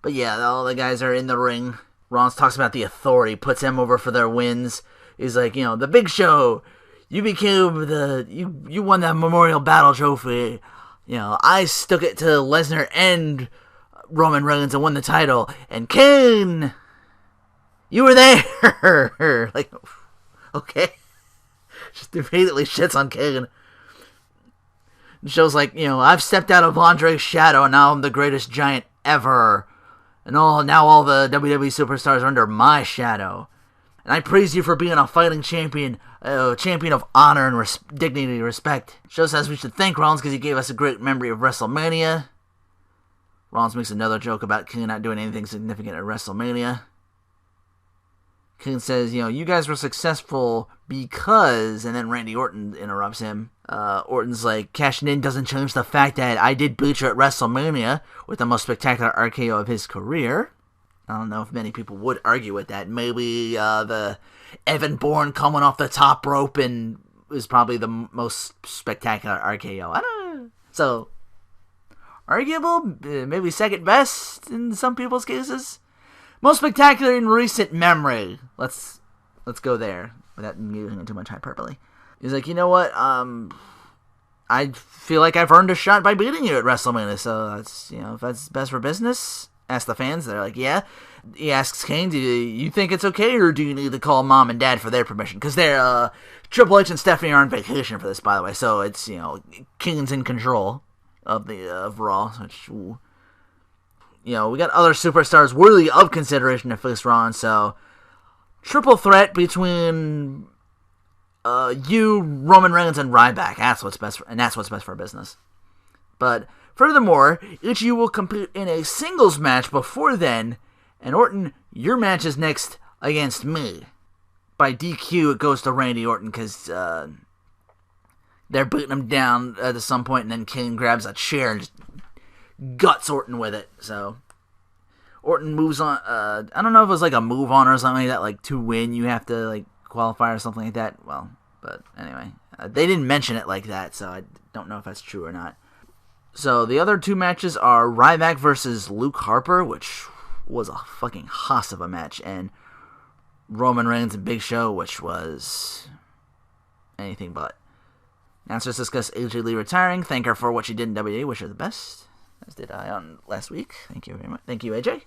But yeah, all the guys are in the ring. Rollins talks about the Authority, puts them over for their wins. He's like, the Big Show, you became you won that Memorial Battle Trophy. I stuck it to Lesnar and Roman Reigns and won the title. And Kane, you were there. Like, okay. Just immediately shits on Kane. The show's like, I've stepped out of Andre's shadow and now I'm the greatest giant ever. And now all the WWE superstars are under my shadow. And I praise you for being a fighting champion, a champion of honor and dignity and respect. Show says we should thank Rollins because he gave us a great memory of WrestleMania. Rollins makes another joke about King not doing anything significant at WrestleMania. King says, you guys were successful because... And then Randy Orton interrupts him. Orton's like, cashing in doesn't change the fact that I did beat you at WrestleMania with the most spectacular RKO of his career. I don't know if many people would argue with that. Maybe the Evan Bourne coming off the top rope and is probably the most spectacular RKO. I don't know. So, arguable, maybe second best in some people's cases. Most spectacular in recent memory. Let's go there without using too much hyperbole. He's like, you know what? I feel like I've earned a shot by beating you at WrestleMania. So that's if that's best for business. Ask the fans. They're like, yeah. He asks Kane, do you think it's okay, or do you need to call Mom and Dad for their permission? Because they're Triple H and Stephanie are on vacation for this, by the way. So it's Kane's in control of Raw. Which, we got other superstars worthy of consideration to face Raw. So triple threat between you, Roman Reigns, and Ryback. That's what's best for our business. But furthermore, each of you will compete in a singles match before then, and Orton, your match is next against me. By DQ, it goes to Randy Orton because they're beating him down at some point, and then Kane grabs a chair and just guts Orton with it. So Orton moves on. I don't know if it was like a move on or something like that. Like to win, you have to like qualify or something like that. Well, but anyway, they didn't mention it like that, so I don't know if that's true or not. So the other two matches are Ryback versus Luke Harper, which was a fucking hoss of a match, and Roman Reigns and Big Show, which was anything but. Announcers discuss AJ Lee retiring, thank her for what she did in WWE, wish her the best, as did I on last week. Thank you very much. Thank you, AJ.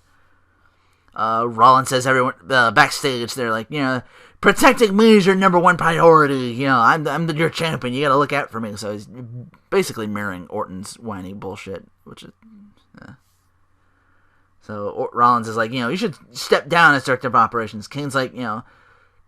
Rollins says everyone backstage, they're like, protecting me is your number one priority. I'm your champion. You gotta look out for me. So he's basically mirroring Orton's whiny bullshit, which is. So Rollins is like, you should step down as director of operations. Kane's like,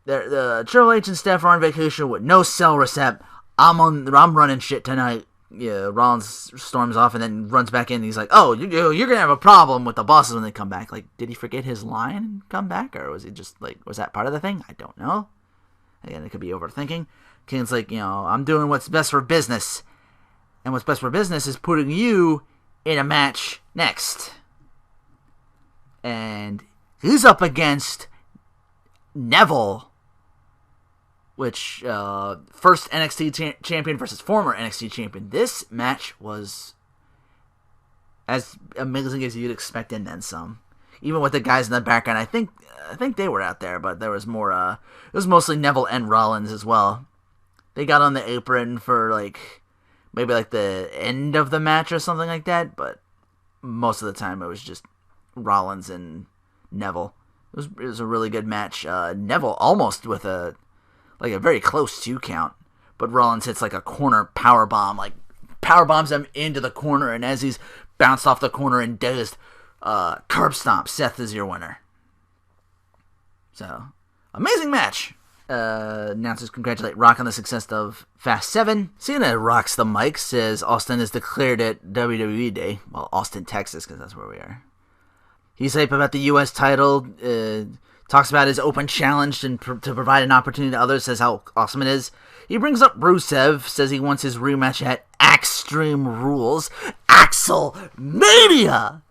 the Triple H and Steph are on vacation with no cell recept. I'm running shit tonight. Yeah, Rollins storms off and then runs back in. And he's like, "Oh, you're gonna have a problem with the bosses when they come back." Like, did he forget his line and come back, or was he just like, was that part of the thing? I don't know. Again, it could be overthinking. Kane's like, I'm doing what's best for business, and what's best for business is putting you in a match next. And he's up against Neville. Which, first NXT champion versus former NXT champion. This match was as amazing as you'd expect and then some. Even with the guys in the background, I think they were out there, but there was more, it was mostly Neville and Rollins as well. They got on the apron for, maybe the end of the match or something like that, but most of the time it was just Rollins and Neville. It was a really good match. Neville almost with a very close 2 count, but Rollins hits a corner power bomb, power bombs him into the corner, and as he's bounced off the corner and dazed, curb stomp. Seth is your winner. So, amazing match. Announcers congratulate Rock on the success of Fast 7. Cena rocks the mic, says Austin is declared at WWE Day. Well, Austin, Texas, because that's where we are. He's hype about the U.S. title, talks about his open challenge and to provide an opportunity to others, says how awesome it is. He brings up Rusev, says he wants his rematch at Extreme Rules. Axel Mania!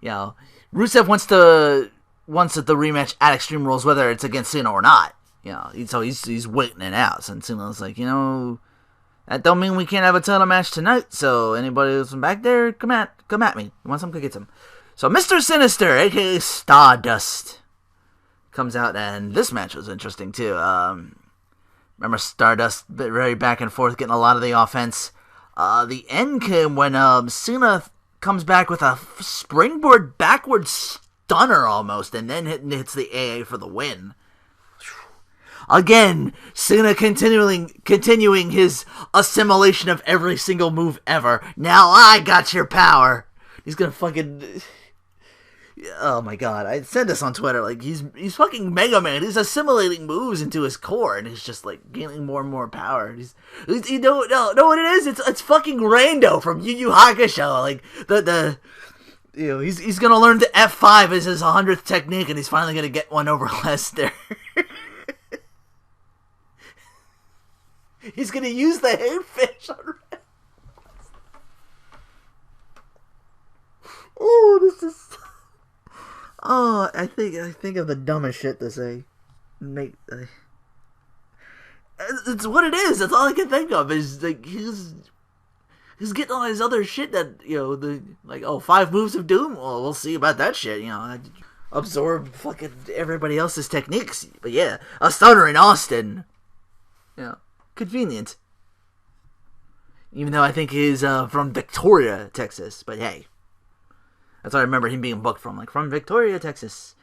Rusev wants the rematch at Extreme Rules, whether it's against Cena or not. So he's waiting it out. And Cena's like, that don't mean we can't have a title match tonight, so anybody who's back there, come at me. You want some, go get some. So Mr. Sinister, a.k.a. Stardust, comes out, and this match was interesting too. Remember Stardust very back and forth, getting a lot of the offense. The end came when Cena comes back with a springboard backward stunner almost, and then hits the AA for the win. Again, Cena continuing his assimilation of every single move ever. Now I got your power. He's gonna fucking. Oh my god, I said this on Twitter, he's fucking Mega Man. He's assimilating moves into his core, and he's just gaining more and more power. You know what it is? It's fucking Rando from Yu Yu Hakusho. He's gonna learn the F5 as his 100th technique, and he's finally gonna get one over Lester. He's gonna use the hate fish on Rando. Oh, this is. Oh, I think of the dumbest shit to say. It's what it is. That's all I can think of. Is he's getting all his other shit that 5 moves of doom. Well, we'll see about that shit. Absorb fucking everybody else's techniques. But yeah, a stunner in Austin. Convenient. Even though I think he's from Victoria, Texas. But hey. That's what I remember him being booked from. From Victoria, Texas.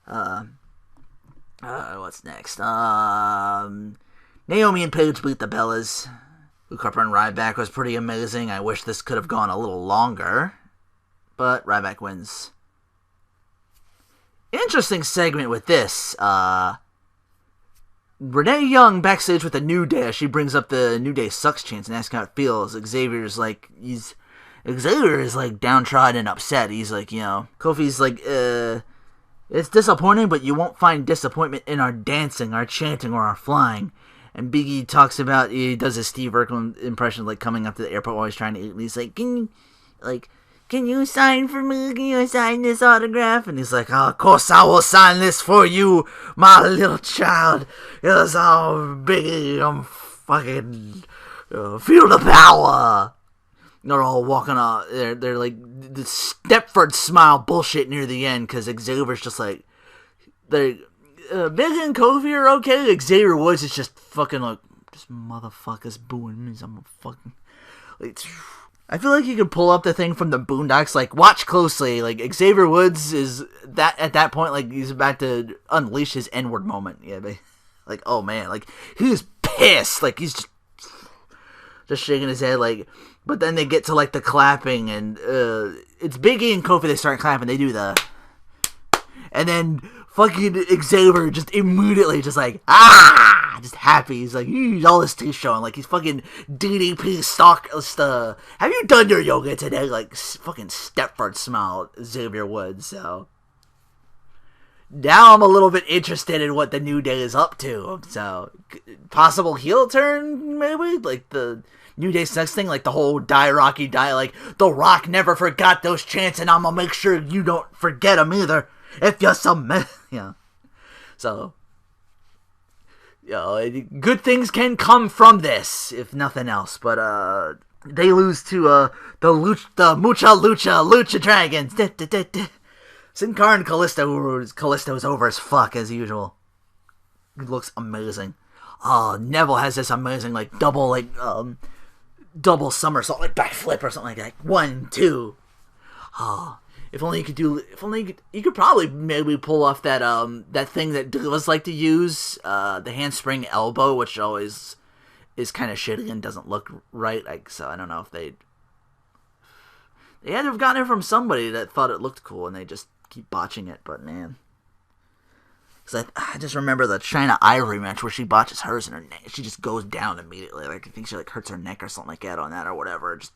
What's next? Naomi and Paige beat the Bellas. Luke Harper and Ryback was pretty amazing. I wish this could have gone a little longer. But Ryback wins. Interesting segment with this. Renee Young backstage with the New Day. She brings up the New Day sucks chance and asks how it feels. Xavier is like downtrodden and upset. He's like, Kofi's like, it's disappointing, but you won't find disappointment in our dancing, our chanting, or our flying. And Big E talks about, he does his Steve Urkel impression, like coming up to the airport while he's trying to eat. And he's like, can you sign for me? Can you sign this autograph? And he's like, of course I will sign this for you, my little child. It's all big. I'm fucking feel the power. They're all walking off. They're like the Stepford smile bullshit near the end because Xavier's just like, Big and Kofi are okay. Xavier Woods is just fucking like, this motherfucker's booing me. I'm fucking like. I feel like you could pull up the thing from the Boondocks, like, watch closely, like, Xavier Woods is, at that point, like, he's about to unleash his N-word moment, yeah, like, oh man, like, he's pissed, like, he's just shaking his head, like, but then they get to, like, the clapping, and, it's Big E and Kofi, they start clapping, they do the, and then, fucking Xavier just immediately just like, just happy. He's like, all his teeth showing. Like, he's fucking DDP stock. Have you done your yoga today? Like, fucking Stepford smile, Xavier Woods. So, now I'm a little bit interested in what the New Day is up to. So, possible heel turn, maybe? Like, the New Day sex thing, like the whole die Rocky die. Like, The Rock never forgot those chants, and I'm gonna make sure you don't forget them either. If you're so, good things can come from this, if nothing else. But they lose to the Mucha Lucha Dragons. Sin Cara and Callisto's over as fuck as usual. He looks amazing. Neville has this amazing double somersault, like backflip or something like that. 1, 2. If only you could probably maybe pull off that that thing that Divas like to use, the handspring elbow, which always is kind of shitty and doesn't look right. So I don't know if they had to have gotten it from somebody that thought it looked cool, and they just keep botching it. But man, because I just remember the China Ivory match where she botches hers and her neck, she just goes down immediately. Like, I think she hurts her neck or something like that on that or whatever. Just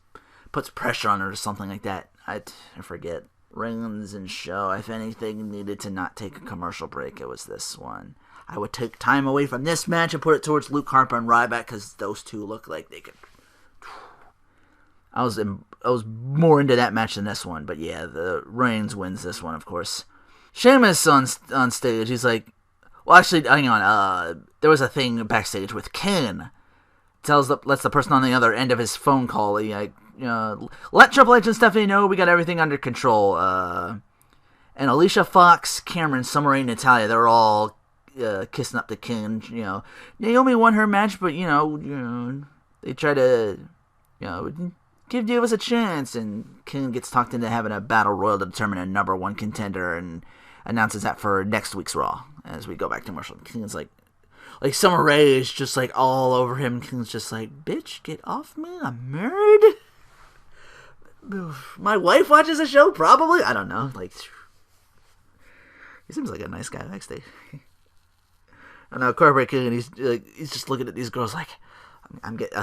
puts pressure on her or something like that. I forget. Reigns and Show, if anything needed to not take a commercial break, it was this one. I would take time away from this match and put it towards Luke Harper and Ryback because those two look like they could. I was more into that match than this one, but yeah, the Reigns wins this one, of course. Sheamus on stage, he's like, well, actually, hang on. There was a thing backstage with Ken. Lets the person on the other end of his phone call, let Triple H and Stephanie know we got everything under control. And Alicia Fox, Cameron, Summer Rae, Natalia, they're all kissing up to Ken. Naomi won her match, but they try to give Divas a chance, and Ken gets talked into having a battle royal to determine a number one contender, and announces that for next week's Raw. As we go back to commercial, Ken's like Summer Rae is just all over him. Ken's just like, bitch, get off me, I'm married. My wife watches the show, probably. I don't know. He seems like a nice guy backstage. I know Corporate King, and he's just looking at these girls like, I'm getting.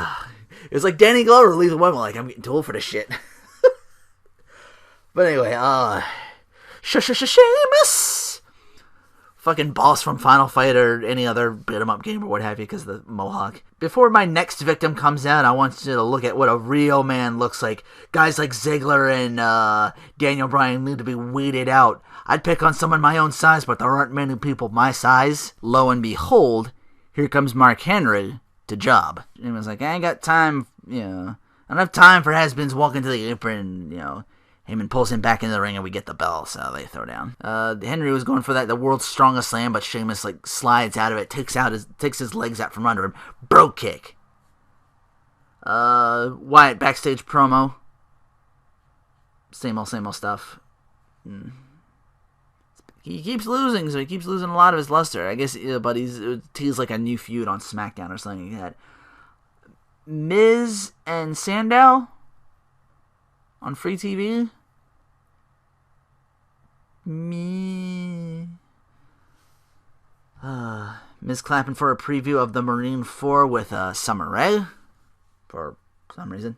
It's like Danny Glover leaving the women I'm getting too old for this shit. But anyway, Sheamus, fucking boss from Final Fight or any other beat 'em up game or what have you, because the mohawk. Before my next victim comes out, I want you to look at what a real man looks like. Guys like Ziggler and Daniel Bryan need to be weeded out. I'd pick on someone my own size, but there aren't many people my size. Lo and behold, here comes Mark Henry to job. And he was like, I ain't got time, I don't have time for has-beens walking to the apron, Heyman pulls him back into the ring and we get the bell, so they throw down. Henry was going for the world's strongest slam, but Sheamus slides out of it, takes his legs out from under him. Bro kick. Wyatt backstage promo. Same old stuff. He keeps losing, so he keeps losing a lot of his luster. I guess, but he's teased a new feud on SmackDown or something like that. Miz and Sandow on free TV. Me. Miz clapping for a preview of the Marine 4 with Summer Rae for some reason.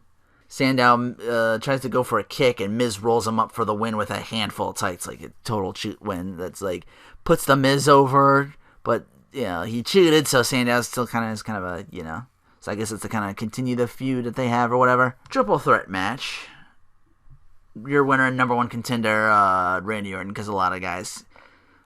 Sandow tries to go for a kick, and Miz rolls him up for the win with a handful of tights, like a total cheat win. That's like puts the Miz over, but he cheated, so Sandow still kind of a So I guess it's to kind of continue the feud that they have or whatever. Triple threat match. Your winner and number one contender, Randy Orton, because a lot of guys.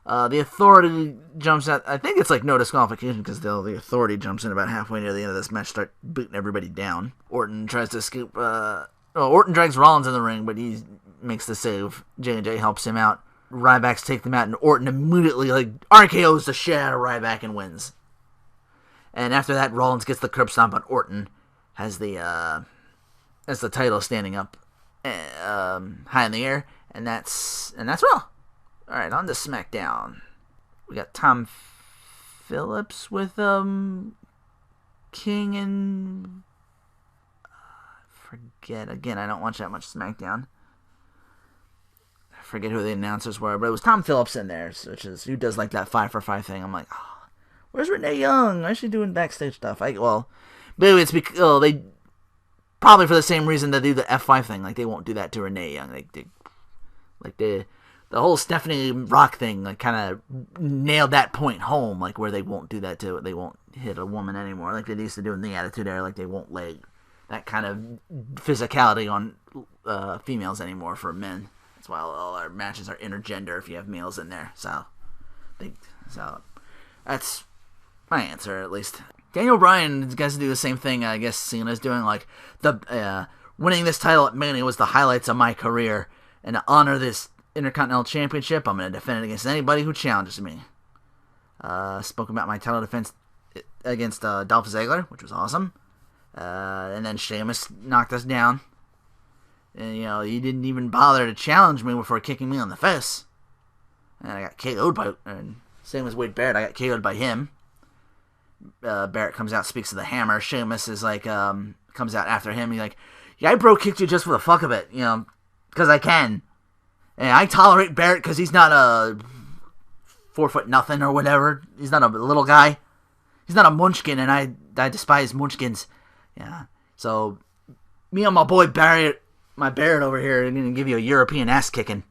The Authority jumps out. I think it's like no disqualification because the Authority jumps in about halfway near the end of this match, start booting everybody down. Orton tries to escape. Orton drags Rollins in the ring, but he makes the save. J&J helps him out. Ryback's take them out, and Orton immediately RKO's the shit out of Ryback and wins. And after that, Rollins gets the curb stomp on Orton, has the title standing up high in the air, and that's Raw. All right, on to SmackDown. We got Tom Phillips with King and forget again. I don't watch that much SmackDown. I forget who the announcers were, but it was Tom Phillips in there, who does like that 5 for 5 thing. I'm like, where's Renee Young? Why is she doing backstage stuff? Maybe it's because they probably for the same reason they do the F5 thing. Like they won't do that to Renee Young. The whole Stephanie Rock thing, kind of nailed that point home, where they won't do that they won't hit a woman anymore, like they used to do in the Attitude Era. They won't lay that kind of physicality on females anymore for men. That's why all our matches are intergender if you have males in there. So that's my answer, at least. Daniel Bryan gets to do the same thing I guess Cena's doing. Winning this title at Mania was the highlights of my career, and to honor this Intercontinental Championship, I'm going to defend it against anybody who challenges me. Spoke about my title defense against Dolph Ziggler, which was awesome. And then Sheamus knocked us down. And, he didn't even bother to challenge me before kicking me on the face. And I got KO'd by... same as Wade Barrett, I got KO'd by him. Barrett comes out, speaks to the Hammer. Sheamus is comes out after him. He's like, yeah, I bro-kicked you just for the fuck of it, because I can. And I tolerate Barrett because he's not a 4 nothing or whatever. He's not a little guy. He's not a munchkin, and I despise munchkins. Yeah. So, me and my boy Barrett over here are going to give you a European ass kicking.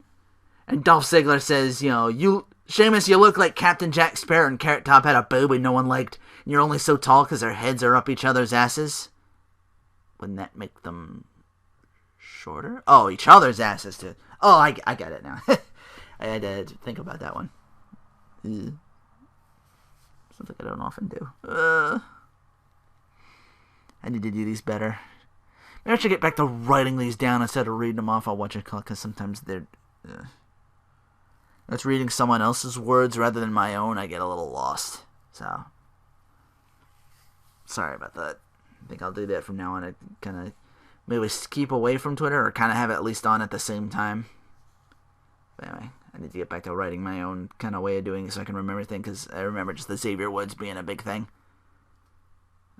And Dolph Ziggler says, Sheamus, you look like Captain Jack Sparrow and Carrot Top had a baby no one liked. And you're only so tall because their heads are up each other's asses. Wouldn't that make them shorter? Oh, each other's asses too. Oh, I get it now. I had to think about that one. Something I don't often do. I need to do these better. Maybe I should get back to writing these down instead of reading them off. I'll watch it because sometimes they're... That's reading someone else's words rather than my own. I get a little lost. So, sorry about that. I think I'll do that from now on. I kind of maybe keep away from Twitter or kind of have it at least on at the same time. But anyway, I need to get back to writing my own kind of way of doing it so I can remember things, because I remember just the Xavier Woods being a big thing.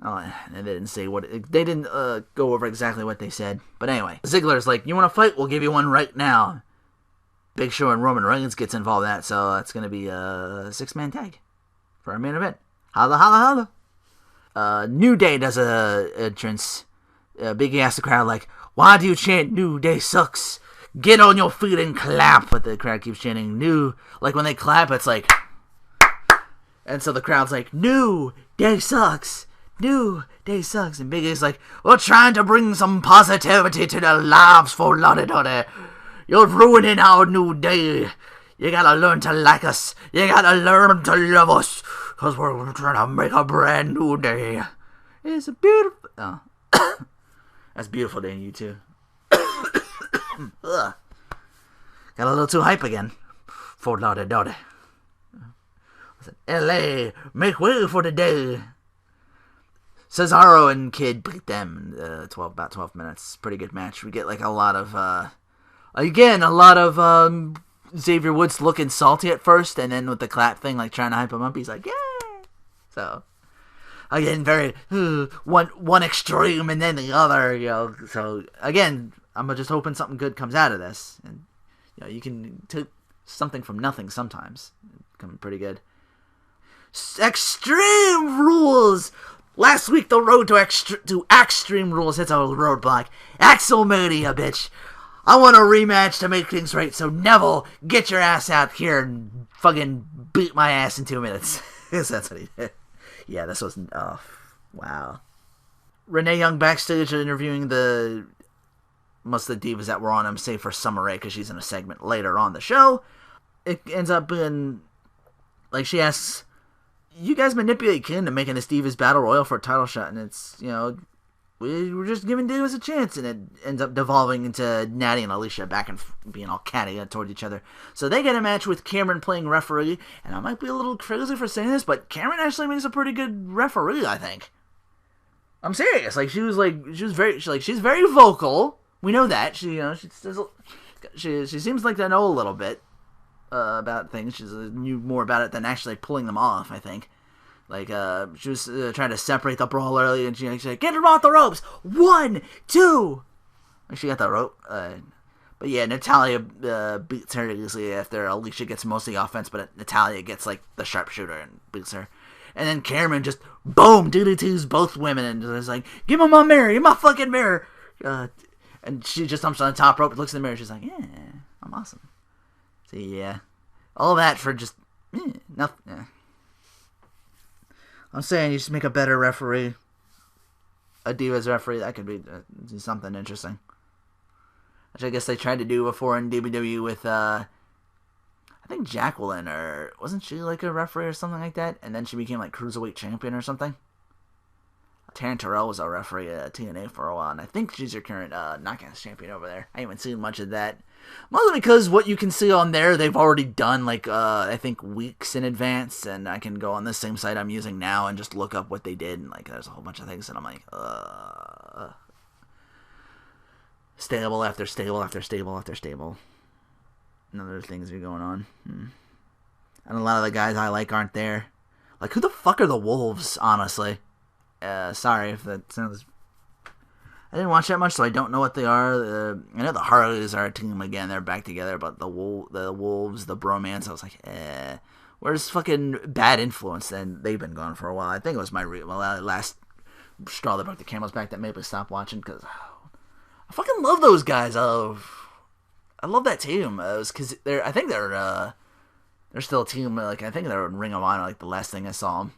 Oh, and they didn't say they didn't go over exactly what they said. But anyway, Ziggler's like, you want to fight? We'll give you one right now. Big Show and Roman Reigns gets involved in that, so that's going to be a 6-man tag for our main event. Holla, holla, holla. New Day does a entrance. Big E asks the crowd, why do you chant New Day sucks? Get on your feet and clap. But the crowd keeps chanting New. When they clap, it's like... And so the crowd's like, New Day sucks. New Day sucks. And Big E's like, we're trying to bring some positivity to the lives for Lottie. You're ruining our New Day. You gotta learn to like us. You gotta learn to love us. Because we're trying to make a brand new day. It's a beautiful... Oh. That's beautiful day, you too. Got a little too hype again. For Lottie. L.A., make way for the day. Cesaro and Kid beat them about 12 minutes. Pretty good match. We get a lot of... Xavier Woods looking salty at first, and then with the clap thing, trying to hype him up, he's like, yeah! So, again, very, one extreme and then the other, So, again, I'm just hoping something good comes out of this. And, you can take something from nothing sometimes. Coming pretty good. Extreme Rules. Last week, the road to Extreme Rules hits a roadblock. Axelmania, bitch. I want a rematch to make things right, so Neville, get your ass out here and fucking beat my ass in 2 minutes. That's what he did. Yeah, this was... Oh, wow. Renee Young backstage interviewing most of the divas that were on him, save for Summer Rae, because she's in a segment later on the show. It ends up being... Like, she asks, you guys manipulate Ken to making this Divas Battle Royal for a title shot, and it's, we were just giving Divas a chance, and it ends up devolving into Natty and Alicia back and being all catty towards each other. So they get a match with Cameron playing referee, and I might be a little crazy for saying this, but Cameron actually makes a pretty good referee, I think. I'm serious. Like, she's very vocal. We know that. She seems like to know a little bit about things. She knew more about it than actually pulling them off, I think. Like, she was trying to separate the brawl early, and she said, get him off the ropes! 1, 2! Like, she got the rope. But yeah, Natalya beats her easily after Alicia gets most of the offense, but Natalya gets, like, the sharpshooter and beats her. And then Cameron just, boom, DDTs both women, and is like, give me my mirror, give me my fucking mirror! And she just jumps on the top rope and looks in the mirror, she's like, yeah, I'm awesome. So yeah, all that for just, nothing, yeah. I'm saying you should make a better referee. A Divas referee, that could be something interesting. Which I guess they tried to do before in WWE with, I think Jacqueline, or wasn't she like a referee or something like that? And then she became like Cruiserweight Champion or something. Taryn Terrell was a referee at TNA for a while, and I think she's your current Knockouts Champion over there. I haven't seen much of that. Mostly because what you can see on there, they've already done, like, I think weeks in advance, and I can go on the same site I'm using now and just look up what they did, and, like, there's a whole bunch of things, and I'm like, stable after stable after stable after stable. And other things are going on. And a lot of the guys I like aren't there. Like, who the fuck are the Wolves, honestly? Sorry if that sounds... I didn't watch that much, so I don't know what they are. I know the Harleys are a team again. They're back together, but the Wolves, the bromance, I was like, where's fucking Bad Influence? And they've been gone for a while. I think it was my last straw that broke the camel's back that made me stop watching, because I fucking love those guys. I love that team. Because I think they're still a team. Like, I think they're in Ring of Honor. Like, the last thing I saw them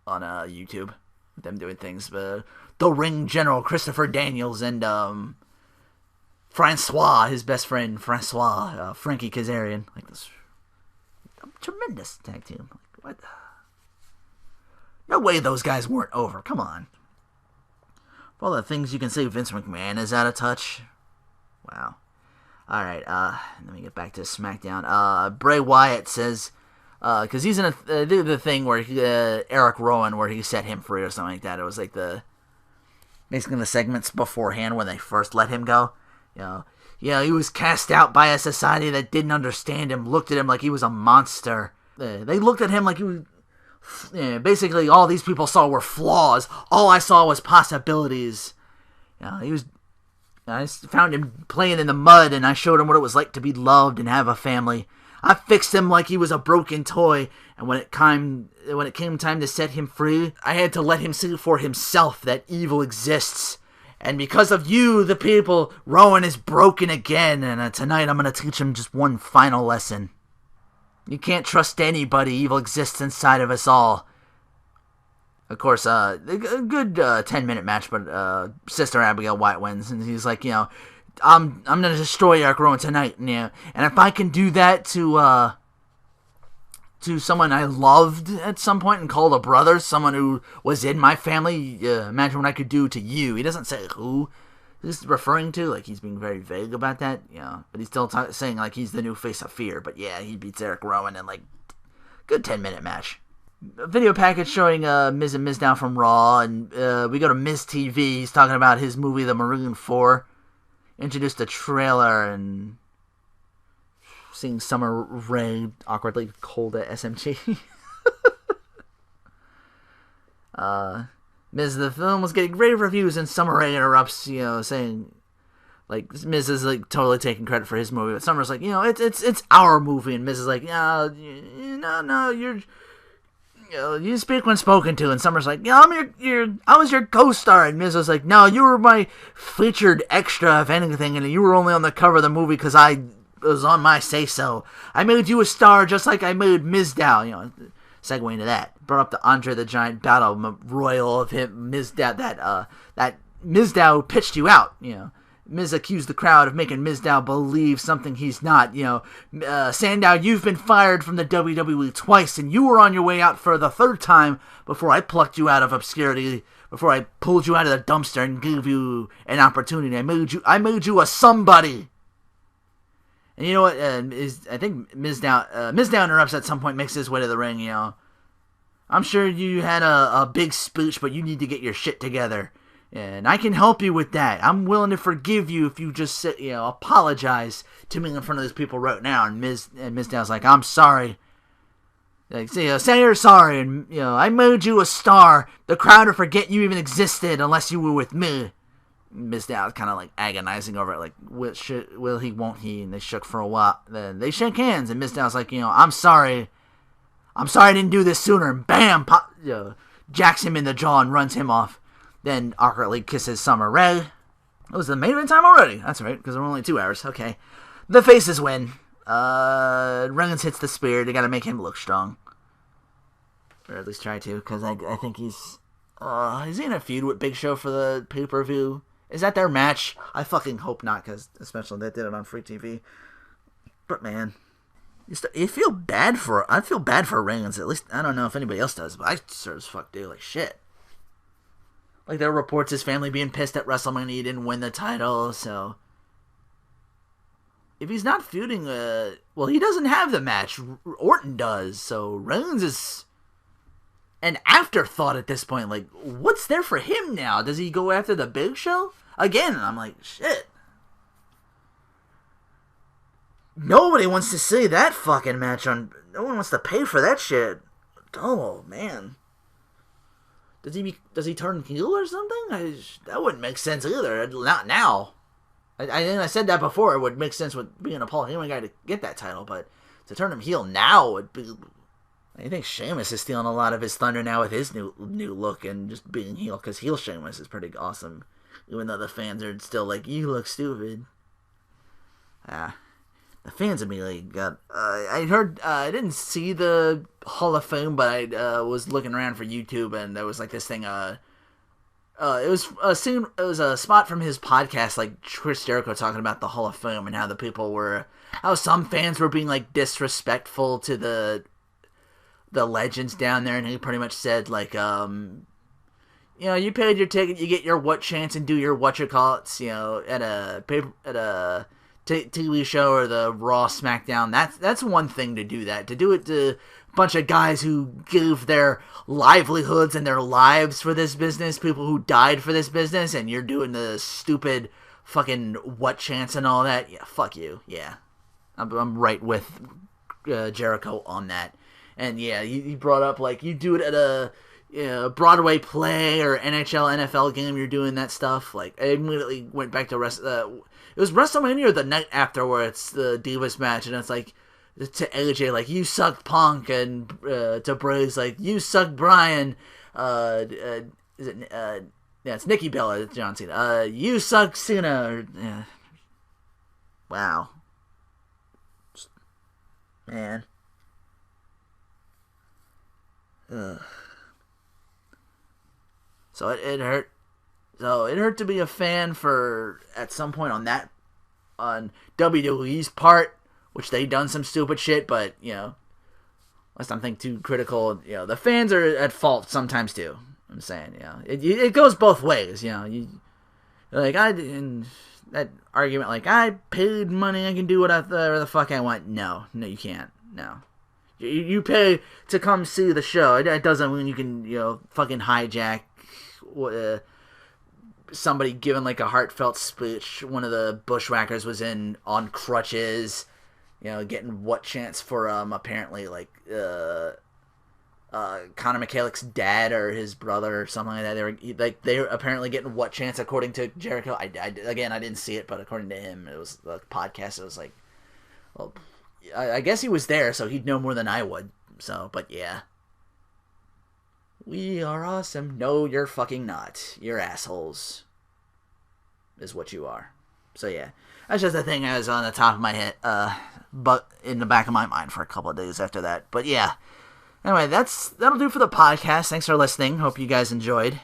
on YouTube, them doing things, but the Ring General Christopher Daniels and Francois, his best friend Francois, Frankie Kazarian, like this tremendous tag team. Like, what? No way those guys weren't over. Come on. For all the things you can say, Vince McMahon is out of touch. Wow. All right. Let me get back to SmackDown. Bray Wyatt says, because he's in the thing where Eric Rowan, where he set him free or something like that. It was like basically the segments beforehand when they first let him go. He was cast out by a society that didn't understand him, looked at him like he was a monster. They looked at him like he was... basically, all these people saw were flaws. All I saw was possibilities. I found him playing in the mud, and I showed him what it was like to be loved and have a family. I fixed him like he was a broken toy, and when it came time to set him free, I had to let him see for himself that evil exists. And because of you, the people, Rowan is broken again, and tonight I'm going to teach him just one final lesson. You can't trust anybody. Evil exists inside of us all. Of course, a good 10-minute match, but Sister Abigail White wins, and he's like, I'm gonna destroy Eric Rowan tonight, and if I can do that to someone I loved at some point and called a brother, someone who was in my family, imagine what I could do to you. He doesn't say who he's referring to, like he's being very vague about that, but he's still saying like he's the new face of fear. But yeah, he beats Eric Rowan in like good 10-minute match. A video package showing Miz and Miz Down from Raw, and we go to Miz TV. He's talking about his movie, The Maroon 4. Introduced a trailer and seeing Summer Rae awkwardly cold at SMG. Miz, the film was getting rave reviews, and Summer Rae interrupts, saying, like, Miz is like totally taking credit for his movie, but Summer's like, it's our movie, and Miz is like, no, you're. you speak when spoken to, and Summer's like, yeah, I was your co-star, and Miz was like, no, you were my featured extra, if anything, and you were only on the cover of the movie because I was on my say-so. I made you a star just like I made Mizdow, segue into that. Brought up the Andre the Giant battle royal of him, Mizdow, that Mizdow pitched you out, Miz accused the crowd of making Mizdow believe something he's not. Sandow, you've been fired from the WWE twice, and you were on your way out for the third time before I plucked you out of obscurity, before I pulled you out of the dumpster and gave you an opportunity. I made you a somebody. And you know what? I think Mizdow interrupts at some point, makes his way to the ring. I'm sure you had a big speech, but you need to get your shit together. And I can help you with that. I'm willing to forgive you if you just apologize to me in front of those people right now. And Mizdow's like, I'm sorry. Like, say you're sorry. And I made you a star. The crowd will forget you even existed unless you were with me. Mizdow's kind of like agonizing over it, like, will he, won't he? And they shook for a while. Then they shake hands, and Mizdow's like, I'm sorry. I'm sorry I didn't do this sooner. And bam, jacks him in the jaw and runs him off. Then awkwardly kisses Summer Rae. It was the main event time already. That's right, because we're only 2 hours. Okay. The faces win. Reigns hits the spear. They gotta make him look strong. Or at least try to, because I think he's he in a feud with Big Show for the pay-per-view? Is that their match? I fucking hope not, because especially they did it on free TV. But man, I feel bad for Reigns. At least, I don't know if anybody else does, but I sure as fuck do. Like, shit. Like, there are reports his family being pissed at WrestleMania he didn't win the title, so... If he's not feuding, well, he doesn't have the match. Orton does, so Reigns is an afterthought at this point. Like, what's there for him now? Does he go after the Big Show? Again, I'm like, shit. Nobody wants to see that fucking match on... No one wants to pay for that shit. Oh, man. Does he turn heel or something? That wouldn't make sense either. Not now. I said that before. It would make sense with being a Paul Heyman guy to get that title, but to turn him heel now would be... I think Sheamus is stealing a lot of his thunder now with his new look and just being heel, because heel Sheamus is pretty awesome. Even though the fans are still like, you look stupid. The fans immediately got... I heard... I didn't see the Hall of Fame, but I was looking around for YouTube, and there was like this thing... it was a spot from his podcast, like Chris Jericho talking about the Hall of Fame and how the people were... How some fans were being like disrespectful to the legends down there, and he pretty much said like... you paid your ticket, you get your what chance and do your whatchacallits, at a TV show or the Raw Smackdown. That's one thing to do that. To do it to a bunch of guys who give their livelihoods and their lives for this business, people who died for this business, and you're doing the stupid fucking what chance and all that. Yeah, fuck you. Yeah. I'm right with Jericho on that. And yeah, you brought up like you do it at a Broadway play or NHL, NFL game, you're doing that stuff. Like, I immediately went back to it was WrestleMania or the night after where it's the Divas match, and it's like, to AJ, like, you suck Punk, and to Bray's, like, you suck Brian, it's Nikki Bella, it's John Cena, you suck Cena, wow. Man. Ugh. So it hurt. So it hurt to be a fan for at some point on WWE's part, which they done some stupid shit, but lest I'm thinking too critical, the fans are at fault sometimes too. I'm saying, it goes both ways. Like in that argument, like I paid money, I can do whatever the fuck I want. No, you can't. No. You pay to come see the show. It doesn't mean you can, fucking hijack somebody giving like a heartfelt speech. One of the bushwhackers was on crutches, getting what chance for apparently like Conor McCallick's dad or his brother or something like that. They were apparently getting what chance according to Jericho. I didn't see it, but according to him, it was the podcast. It was like, well, I guess he was there, so he'd know more than I would. So, but yeah. We are awesome. No, you're fucking not. You're assholes. Is what you are. So yeah, that's just a thing that was on the top of my head, but in the back of my mind for a couple of days after that. But yeah. Anyway, that'll do for the podcast. Thanks for listening. Hope you guys enjoyed.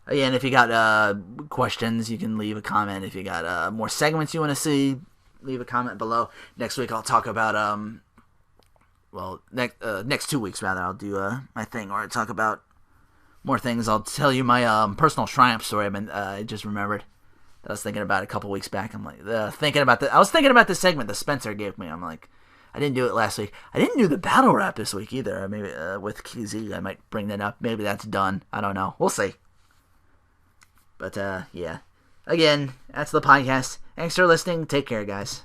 Again, if you got questions, you can leave a comment. If you got more segments you want to see, leave a comment below. Next week I'll talk about next 2 weeks rather, I'll do my thing where I talk about more things. I'll tell you my personal triumph story. I just remembered that I was thinking about a couple weeks back. I'm like I was thinking about the segment that Spencer gave me. I'm like, I didn't do it last week. I didn't do the battle rap this week either. Maybe with KZ, I might bring that up. Maybe that's done. I don't know. We'll see. But yeah. Again, that's the podcast. Thanks for listening. Take care, guys.